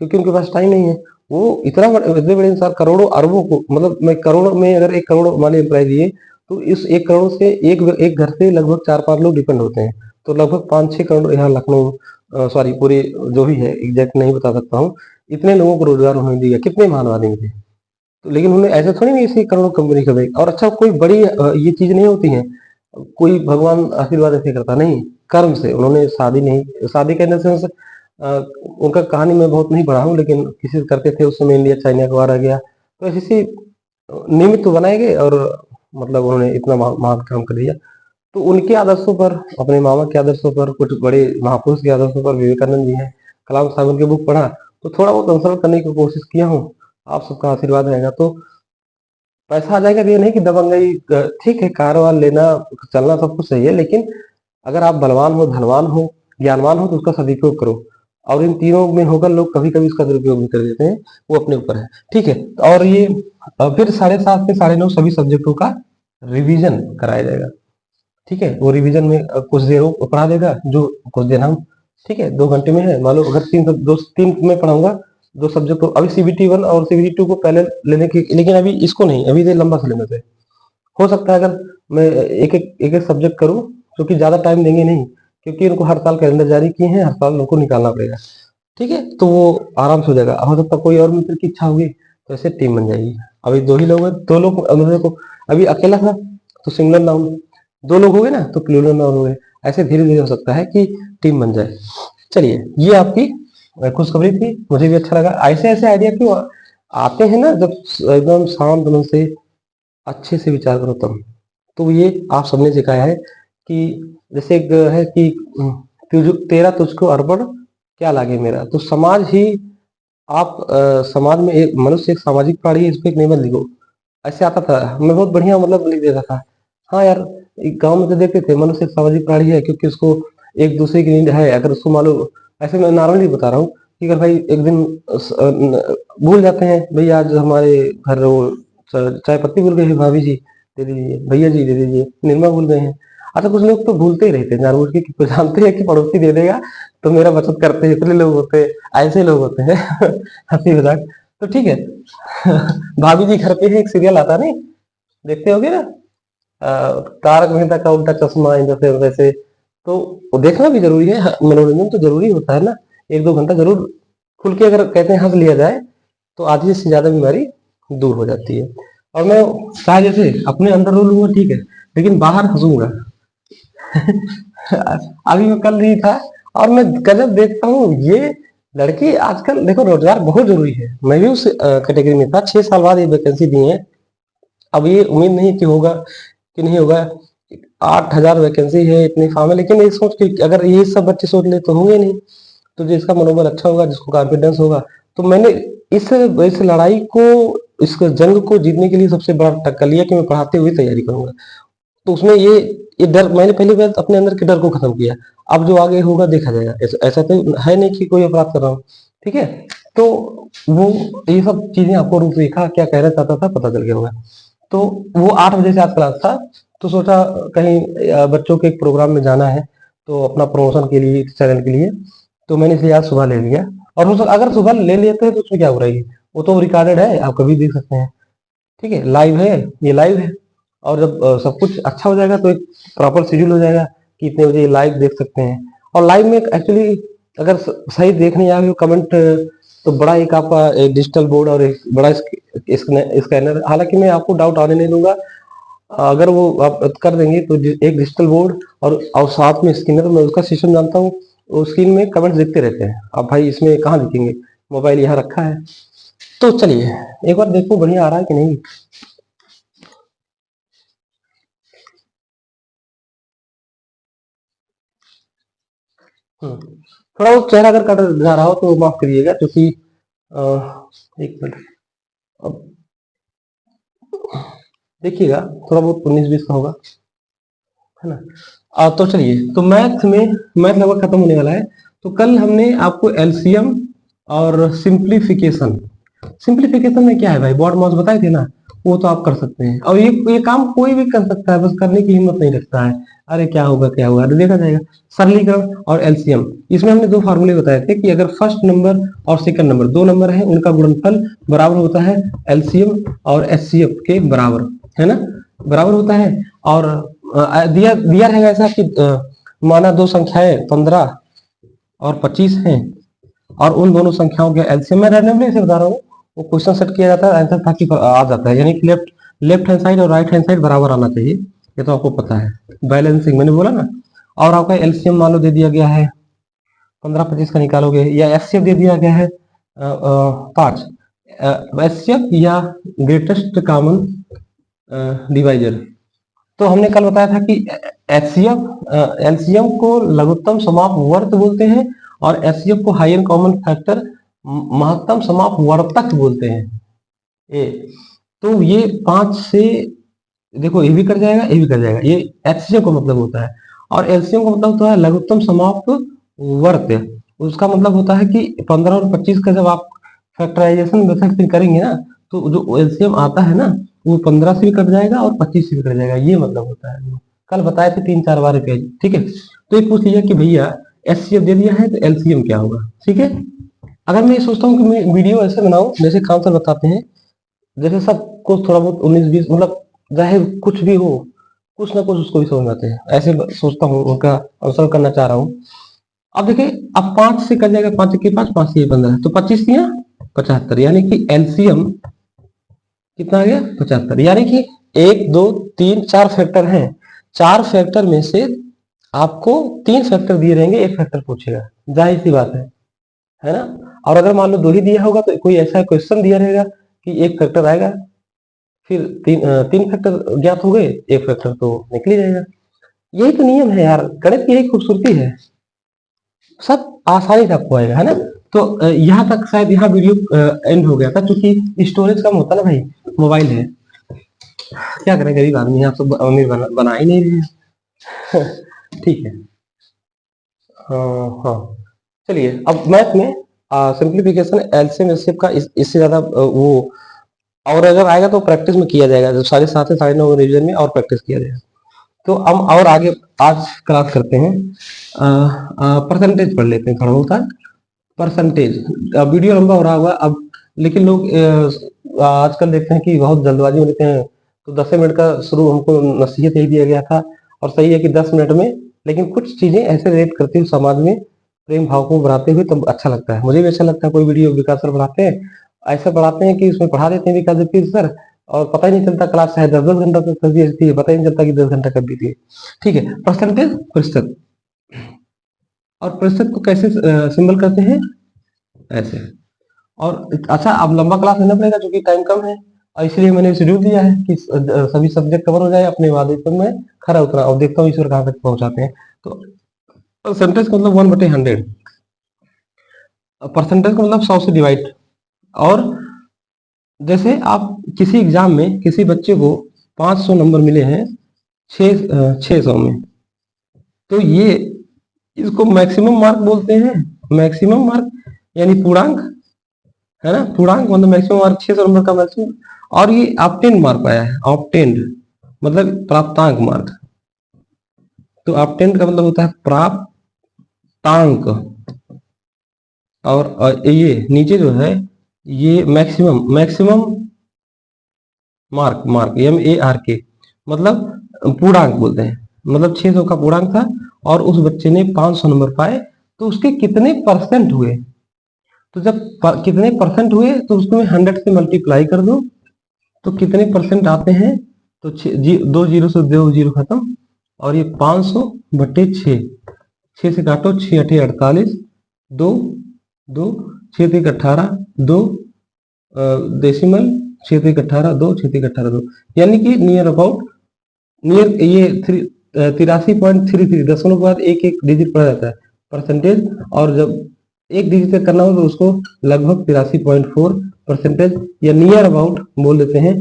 क्योंकि उनके पास टाइम नहीं है। वो इतने बड़े इंसान, करोड़ों अरबों को, मतलब मैं करोड़ में अगर 1 करोड़ वाले एम्प्लॉय दिए, तो इस 1 करोड़ से एक घर से लगभग 4-5 लोग डिपेंड होते हैं, तो लगभग 5-6 करोड़ यहाँ लखनऊ, सॉरी पूरे जो भी है एग्जैक्ट नहीं बता सकता हूँ, इतने लोगों को रोजगार उन्होंने दिया। कितने महान आदमी थे। तो लेकिन उन्हें ऐसा थोड़ी नहीं इसी करोड़ों कंपनी का बैग, और अच्छा कोई बड़ी ये चीज नहीं होती है, कोई भगवान आशीर्वाद ऐसे करता नहीं, कर्म से उन्होंने शादी नहीं, शादी कहने से उनका कहानी मैं बहुत नहीं पढ़ा हूँ, लेकिन किसी से करते थे, उस समय इंडिया चाइना का वार आ गया, तो ऐसी निमित्त तो बनाए गए, और मतलब उन्होंने इतना महान काम कर दिया। तो उनके आदर्शों पर, अपने मामा के आदर्शों पर, कुछ बड़े महापुरुष के आदर्शों पर, विवेकानंद जी हैं, कलाम साहब, उनके बुक पढ़ा, तो थोड़ा बहुत अनुसरण करने की कोशिश किया हूँ। आप सबका आशीर्वाद रहेगा तो पैसा आ जाएगा। तो ये नहीं कि दबंगई, ठीक है, कार वार लेना, चलना सब कुछ सही है, लेकिन अगर आप बलवान हो, धनवान हो, ज्ञानवान हो, तो उसका सदुपयोग करो। और इन तीनों में होकर लोग कभी कभी इसका दुरुपयोग भी कर देते हैं, वो अपने ऊपर है। ठीक है, और ये फिर 7:30 से 9:30 सभी सब्जेक्टों का रिवीजन कराया जाएगा। ठीक है, वो रिवीजन में कुछ देर वो पढ़ा देगा, जो कुछ देर हम। ठीक है, 2 घंटे में है, मान लो अगर 3 में पढ़ाऊंगा, 2 सब्जेक्ट को, अभी सीबीटी 1 और सीबीटी 2 को पहले लेने की, लेकिन अभी इसको नहीं, अभी ये लंबा सिलेबस है। हो सकता है अगर मैं एक एक सब्जेक्ट करूं, क्योंकि ज्यादा टाइम देंगे नहीं, क्योंकि इनको हर साल कैलेंडर जारी किए हैं, हर साल उनको निकालना पड़ेगा। ठीक है, तो वो आराम से हो जाएगा। हो सकता है कोई और मित्र की इच्छा होगी, तो ऐसे टीम बन जाएगी। अभी 2 ही लोग हैं, 2 लोग, उन्होंने को अभी अकेला था तो सिंगुलर नाउन, 2 लोग हो गए ना तो प्लूरल नाउन हो गए। ऐसे धीरे धीरे हो सकता है कि टीम बन जाए। चलिए, ये आपकी खुशखबरी थी, मुझे भी अच्छा लगा। ऐसे ऐसे आइडिया क्यों आते हैं ना, जब एकदम शांत मन से अच्छे से विचार करो तब। तो ये आप सबने सिखाया है कि जैसे एक है कि तेरा तुझको अर्पण क्या लागे मेरा, तो समाज ही आप समाज में एक मनुष्य एक सामाजिक प्राणी है, इस पे एक निबंध लिखो। ऐसे आता था, मैं बहुत बढ़िया मतलब लिख देता था। हाँ यार, एक गांव में तो देखते थे मनुष्य एक सामाजिक प्राणी है, क्योंकि उसको एक दूसरे की नीड है। अगर उसको मालूम, ऐसे मैं नॉर्मली बता रहा हूँ कि अगर भाई एक दिन भूल जाते हैं, भैया आज हमारे घर वो चाय पत्ती भूल गए हैं, भाभी जी दे दीजिए, भैया जी दे दीजिए, निरमा भूल गए हैं। अच्छा, कुछ लोग तो भूलते ही रहते हैं जानबूझ के, कि जानते हैं कि पड़ोसी दे देगा तो मेरा बचत करते हैं, इतने लोग होते हैं, ऐसे लोग होते हैं। हंसी मजाक, तो ठीक है। भाभी जी घर पे है, एक सीरियल आता नहीं, देखते होगे ना, तारक मेहता का उल्टा चश्मा, जैसे वैसे। तो वो देखना भी जरूरी है, मनोरंजन तो जरूरी होता है ना। 1-2 घंटा जरूर खुल के अगर कहते हैं हंस लिया जाए, तो आधी से ज्यादा बीमारी दूर हो जाती है। और मैं कहा जैसे अपने अंदर रो लूंगा ठीक है, लेकिन बाहर हंसूंगा। अभी मैं कल नहीं था, और मैं गजब देखता हूँ ये लड़की आजकल, देखो रोजगार बहुत जरूरी है, मैं भी उस कैटेगरी में था। 6 साल बाद ये वैकेंसी दी है। अब ये उम्मीद नहीं कि होगा कि नहीं होगा, 8,000 वैकेंसी है, इतनी फॉर्म है, लेकिन ये सोच के अगर ये सब बच्चे सोच ले तो होंगे नहीं। तो जिसका मनोबल अच्छा होगा, जिसको कॉन्फिडेंस होगा, तो मैंने इस लड़ाई को, इस जंग को जीतने के लिए सबसे बड़ा टक्कर लिया कि मैं पढ़ाते हुए तैयारी करूंगा। तो उसमें ये डर, मैंने पहली बार अपने अंदर के डर को खत्म किया। अब जो आगे होगा देखा जाएगा, ऐसा तो है नहीं कि कोई अपराध कर रहा हूँ, ठीक है। तो वो ये सब चीजें आपको रूपरेखा क्या कहना चाहता था पता चल गया होगा। तो वो 8 बजे से आज क्लास था, तो सोचा कहीं बच्चों के एक प्रोग्राम में जाना है, तो अपना प्रमोशन के लिए चैनल के लिए, तो मैंने इसे आज सुबह ले लिया। और अगर सुबह ले लेते हैं तो उसमें क्या हो रहा है, वो तो रिकॉर्डेड है, आप कभी देख सकते हैं, ठीक है, लाइव है, ये लाइव है। और जब सब कुछ अच्छा हो जाएगा तो एक प्रॉपर शेड्यूल हो जाएगा कि इतने बजे लाइव देख सकते हैं। और लाइव में एक्चुअली अगर सही देखने आए हो कमेंट, तो बड़ा एक आपका एक डिजिटल बोर्ड और एक बड़ा स्कैनर, हालांकि मैं आपको डाउट आने नहीं दूंगा, अगर वो आप कर देंगे तो एक डिजिटल बोर्ड और साथ में स्कैनर, मैं उसका सिस्टम जानता हूँ, उस स्क्रीन में कमेंट्स दिखते रहते हैं। अब भाई इसमें कहाँ दिखेंगे, मोबाइल यहाँ रखा है। तो चलिए एक बार देखो बढ़िया आ रहा है कि नहीं। थोड़ा वो चेहरा अगर कट जा रहा हो तो माफ करिएगा, क्योंकि अ, एक मिनट, अब देखिएगा थोड़ा बहुत 19-20 का होगा, है ना। तो चलिए, तो मैथ लगभग खत्म होने वाला है। तो कल हमने आपको एलसीएम और सिंप्लीफिकेशन, सिंप्लीफिकेशन में क्या है भाई, बॉड मॉस बताए थे ना, वो तो आप कर सकते हैं। और ये काम कोई भी कर सकता है, बस करने की हिम्मत नहीं रखता है। अरे क्या होगा क्या होगा, अरे देखा जाएगा। सरलीकरण और एलसीएम, इसमें हमने दो फार्मूले बताए थे कि अगर फर्स्ट नंबर और सेकंड नंबर दो नंबर है, उनका गुणनफल बराबर होता है एलसीएम और एचसीएफ के बराबर, है ना, बराबर होता है। और दिया दिया रहेगा ऐसा कि माना दो संख्याएं 15 और 25 हैं, और उन दोनों संख्याओं के एलसीएम में रैंडमली से बता रहा हूँ, वो क्वेश्चन सेट किया जाता है, आंसर ताकि आ जाता है, यानी कि लेफ्ट लेफ्ट हैंड साइड और राइट हैंड साइड बराबर आना चाहिए, ये तो आपको पता है, बैलेंसिंग मैंने बोला ना। और आपका एलसीएम मान लो दे दिया गया है 15-25 का निकालोगे, या एचसीएफ दे दिया गया है 5, एचसीएफ या ग्रेटेस्ट कॉमन डिवाइजर। तो हमने कल बताया था कि एचसीएफ एलसीएम को लघुत्तम समाप वर्त बोलते हैं, और एचसीएफ को हायर कॉमन फैक्टर महत्तम समाप वर्तक बोलते हैं। ए तो ये 5 से देखो, ये भी कर जाएगा ये भी कर जाएगा, ये एचसीएफ का मतलब होता है। और एलसीएम का मतलब होता है लघुत्तम समाप वर्त, उसका मतलब होता है कि 15 और 25 का जब आप फैक्टराइजेशन मेथड से करेंगे ना, तो जो एलसीएम आता है ना, वो 15 से भी कट जाएगा और 25 से भी कट जाएगा, ये मतलब होता है। कल बताए थे 3-4 बार रिपेज, ठीक है। तो ये पूछ लीजिए कि भैया एचसीएफ दे दिया है तो एलसीएम क्या होगा, ठीक है। अगर मैं सोचता हूँ कि मैं वीडियो ऐसे बनाऊं जैसे खान सर बताते हैं, जैसे सबको थोड़ा बहुत 19-20 मतलब चाहे कुछ भी हो, कुछ ना कुछ उसको भी समझ में आते हैं, ऐसे सोचता हूँ, उनका अनुसरण करना चाह रहा हूँ। अब देखिए, अब 5 से कर जाएगा, 5 के 5, 5 से 15, तो 25 या 75, यानी कि एलसीएम कितना आ गया 75, यानी कि 1 2 3 4 फैक्टर हैं, 4 फैक्टर में से आपको 3 फैक्टर दिए रहेंगे, एक फैक्टर पूछेगा, जाहिर सी बात है ना। और अगर मान लो 2 ही दिया होगा तो कोई ऐसा क्वेश्चन दिया रहेगा कि एक फैक्टर आएगा, फिर 3 फैक्टर ज्ञात हो गए, एक फैक्टर तो निकल ही जाएगा। यही तो नियम है यार, गणित की यही खूबसूरती है, सब आसानी से आपको आएगा, है ना। तो यहाँ तक शायद यहाँ वीडियो एंड हो गया था, क्योंकि स्टोरेज कम होता ना भाई, मोबाइल है, क्या करें, गरीब आदमी है, आप सब अमीर बना ही नहीं रहे हैं। ठीक है। हाँ, चलिए अब मैथ में सिंप्लीफिकेशन एलसीएम एचसीएफ का इससे ज्यादा वो, और अगर आएगा तो प्रैक्टिस में किया जाएगा, जो 7:30 से 9:30 रिवीजन में और प्रैक्टिस किया जाएगा। तो हम और आगे आज क्लास करते हैं, परसेंटेज पढ़ लेते हैं थोड़ा बहुत, परसेंटेज। वीडियो लंबा हो रहा होगा अब, लेकिन लोग आजकल देखते हैं कि बहुत जल्दबाजी में लेते हैं, तो 10 मिनट का शुरू हमको नसीहत यही दिया गया था, और सही है कि 10 मिनट में, लेकिन कुछ चीजें ऐसे रिलेट करती हुई समाज में प्रेम भाव को बढ़ाते हुए तब अच्छा लगता है, मुझे भी अच्छा लगता है। कोई वीडियो विकास सर बढ़ाते हैं, ऐसा बढ़ाते हैं कि उसमें पढ़ा देते हैं विकास सर, और पता ही नहीं चलता क्लास चाहे 10-10 घंटा तक कर दी जाती है, पता ही नहीं चलता कि 10 घंटा कर दी थी। ठीक है, परसेंटेज प्रतिशत, और प्रतिशत को कैसे सिंबल करते हैं, ऐसे। और अच्छा, अब लंबा क्लास लेना पड़ेगा क्योंकि टाइम कम है, और इसलिए मैंने शेड्यूल दिया है कि सभी सब्जेक्ट कवर हो जाए, अपने वादे पर मैं खरा उतरा, और देखता हूँ ईश्वर कहाँ तक पहुंचाते हैं। तो परसेंटेज का मतलब 1/100, परसेंटेज का मतलब 100 से डिवाइड। और जैसे आप किसी एग्जाम में किसी बच्चे को 500 नंबर मिले हैं 600 में, तो ये इसको मैक्सिमम मार्क बोलते हैं। मैक्सिमम मार्क यानी पूर्णांक, है ना, पूर्णांक मतलब मैक्सिमम मार्क 600 नंबर का मैक्सिमम। और ये ऑब्टेन मार्क पाया है, ऑब्टेन्ड मतलब प्राप्तांक मार्क। तो ऑब्टेन्ड का मतलब होता है प्राप्तांक। और ये नीचे जो है ये maximum, maximum mark, mark MARK मतलब पूर्णांक बोलते हैं। मतलब 600 का पूर्णांक था और उस बच्चे ने 500 नंबर पाए, तो उसके कितने परसेंट हुए। तो जब कितने परसेंट हुए तो उसको मैं 100 से मल्टीप्लाई कर दूं तो कितने परसेंट आते हैं। तो 2 जीरो से 2 जीरो खत्म, और ये 500 बटे 6, 6 से काटो, 6 अठे 48, 2 2 6 3 18, 2 डेसिमल, 6 3 18, 2 6 3 18, 2 यानी कि नियर अबाउट, नियर ये 83.33 दशमलव के बाद एक एक डिजिट पड़ा जाता है परसेंटेज। और जब एक डिजिट तक करना हो तो उसको लगभग 83.4% या नियर अबाउट बोल देते हैं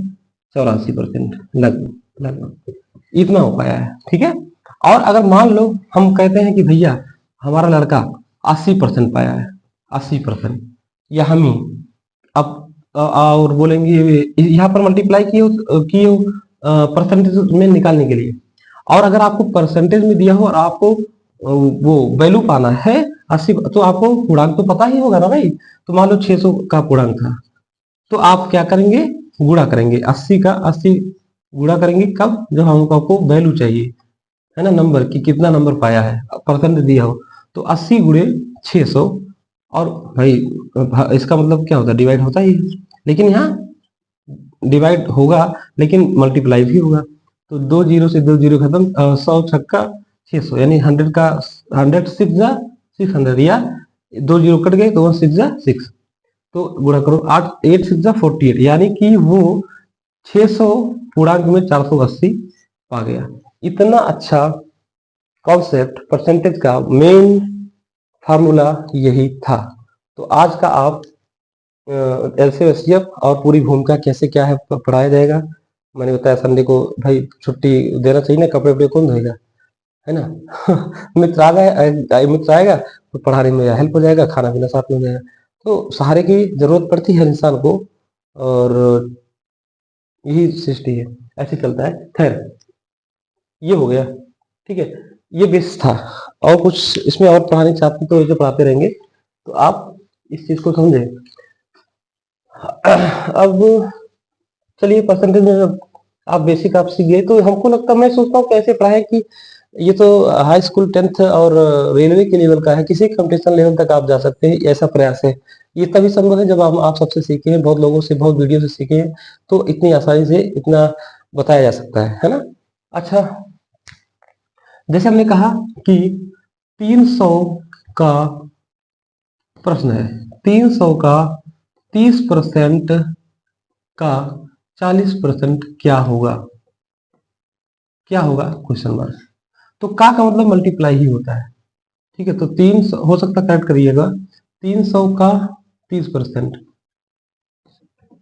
84%, लगभग लगभग इतना हो पाया है। ठीक है। और अगर मान लो हम कहते हैं कि भैया हमारा लड़का 80% पाया है, 80%, या हम ही अब और बोलेंगे यहाँ पर मल्टीप्लाई किए हो परसेंटेज में निकालने के लिए। और अगर आपको परसेंटेज में दिया हो और आपको वो वैल्यू पाना है 80, तो आपको पूर्णांक तो पता ही होगा ना भाई। तो मान लो 600 का पूर्णांक था, तो आप क्या करेंगे, गुणा करेंगे 80 का 80 गुणा करेंगे कब, जब हमको आपको वैल्यू चाहिए, है ना, नंबर की कितना नंबर पाया है, परसेंट दिया हो। तो 80 गुणे 600, और भाई इसका मतलब क्या होता है, डिवाइड होता ही है। लेकिन यहाँ डिवाइड होगा लेकिन मल्टीप्लाई भी होगा। तो 2 जीरो से 2 जीरो खत्म, 100 छक्का 600 यानी 100 का 100 6 जा 600, या 2 जीरो कट गए तो 1 6 जा 6, तो गुणा करो 8 8 6 जा 48, यानी कि वो 600 पूर्णांक में 480 पा गया। इतना अच्छा कॉन्सेप्ट परसेंटेज का मेन फार्मूला यही था। तो आज का आप LCM और पूरी भूमिका कैसे क्या है पढ़ाया जाएगा। मैंने बताया संडे को भाई छुट्टी देना चाहिए ना, कपड़े वपड़े कौन धोएगा, है ना। मित्र आ गए, मित्र आएगा तो पढ़ाने में हेल्प हो जाएगा, खाना पीना साथ में हो जाएगा। तो सहारे की जरूरत पड़ती है इंसान को, और यही सृष्टि है, ऐसे चलता है। खैर ये हो गया, ठीक है, ये बेस था। और कुछ इसमें और पढ़ाने चाहते तो जो पढ़ाते रहेंगे, तो आप इस चीज को समझे। अब चलिए परसेंटेज में जब आप बेसिक आप सीख गए, तो हमको लगता, मैं सोचता हूँ कैसे पढ़ाए कि ये तो हाई स्कूल 10th और रेलवे के लेवल का है, किसी कंपटीशन लेवल तक आप जा सकते हैं, ऐसा प्रयास है। ये तभी संभव है जब आप सबसे सीखे हैं, बहुत लोगों से, बहुत वीडियो से सीखे हैं, तो इतनी आसानी से इतना बताया जा सकता है ना। अच्छा, जैसे हमने कहा कि 300 का प्रश्न है, 300 का 30% का 40% क्या होगा, क्या होगा, क्वेश्चन मार्क। तो का मतलब मल्टीप्लाई ही होता है। ठीक है, तो 300 हो सकता है, करेक्ट करिएगा, 300 का 30%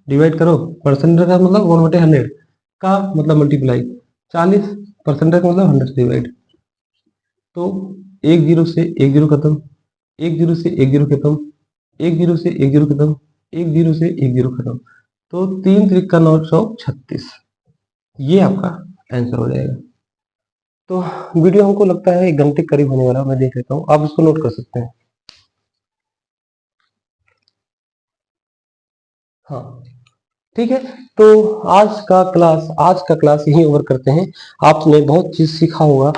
डिवाइड करो, परसेंटेज का मतलब 1/100, का मतलब मल्टीप्लाई, 40% का मतलब 100 डिवाइड। तो 1 जीरो से 1 जीरो खत्म, 1 जीरो से 1 जीरो खत्म, 1 जीरो से 1 जीरो खत्म, 1 जीरो से 1 जीरो खत्म, तो 3 त्रिका 936, ये आपका आंसर हो जाएगा। तो वीडियो हमको लगता है 1 घंटे करीब होने वाला, मैं देख लेता हूँ, आप इसको नोट कर सकते हैं। हाँ ठीक है, तो आज का क्लास यहीं ओवर करते हैं। आपने बहुत चीज सीखा होगा,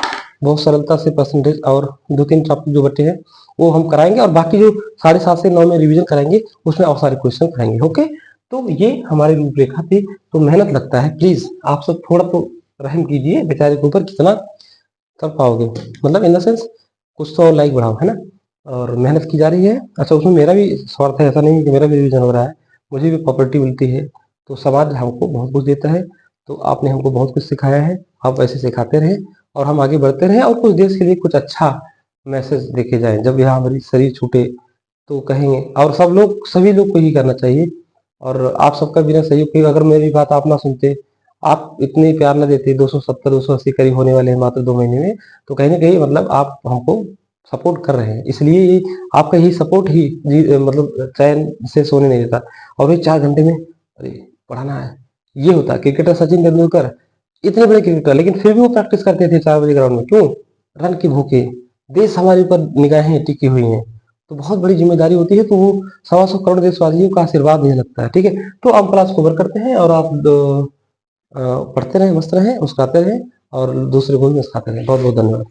बहुत सरलता से परसेंटेज और 2-3 टॉपिक जो बचे हैं वो हम कराएंगे, और बाकी जो 7:30 से 9 में रिवीजन कराएंगे उसमें और सारे क्वेश्चन कराएंगे। ओके, तो ये हमारी रूपरेखा थी। तो मेहनत लगता है, प्लीज आप सब थोड़ा तो रहम कीजिए बेचारे के ऊपर, कितना कर पाओगे, मतलब इन द सेंस कुछ तो लाइक बढ़ाओ, है ना। और मेहनत की जा रही है। अच्छा, उसमें मेरा भी स्वार्थ है, ऐसा नहीं कि मेरा भी रिवीजन हो रहा है, मुझे भी प्रॉपर्टी मिलती है। तो समाज हमको बहुत कुछ देता है, तो आपने हमको बहुत कुछ सिखाया है, आप ऐसे सिखाते रहें और हम आगे बढ़ते रहें, और कुछ देश के लिए कुछ अच्छा मैसेज देके जाएं। जब यहाँ हमारी शरीर छूटे तो कहेंगे, और सब लोग, सभी लोग को ही करना चाहिए। और आप सबका बिना सहयोग के, अगर मेरी बात आप ना सुनते, आप इतने प्यार ना देते, 270 280 करीब होने वाले हैं मात्र 2 महीने में, तो कहीं ना कहीं मतलब आप हमको सपोर्ट कर रहे हैं, इसलिए ये आपका यही सपोर्ट ही मतलब चैन से सोने नहीं देता। और वही 4 घंटे में अरे पढ़ाना है, ये होता है। क्रिकेटर सचिन तेंदुलकर इतने बड़े क्रिकेटर, लेकिन फिर भी वो प्रैक्टिस करते थे 4 बजे ग्राउंड में, क्यों? रन की भूखे। देश हमारे ऊपर निगाहें टिकी हुई हैं, तो बहुत बड़ी जिम्मेदारी होती है, तो वो 125 करोड़ देशवासियों का आशीर्वाद मुझे लगता है। ठीक है, तो आप क्लास कवर करते हैं और आप पढ़ते रहें, मस्त रहें, मुस्कुराते रहें और दूसरे को भी मुस्कुराते रहें। बहुत बहुत धन्यवाद।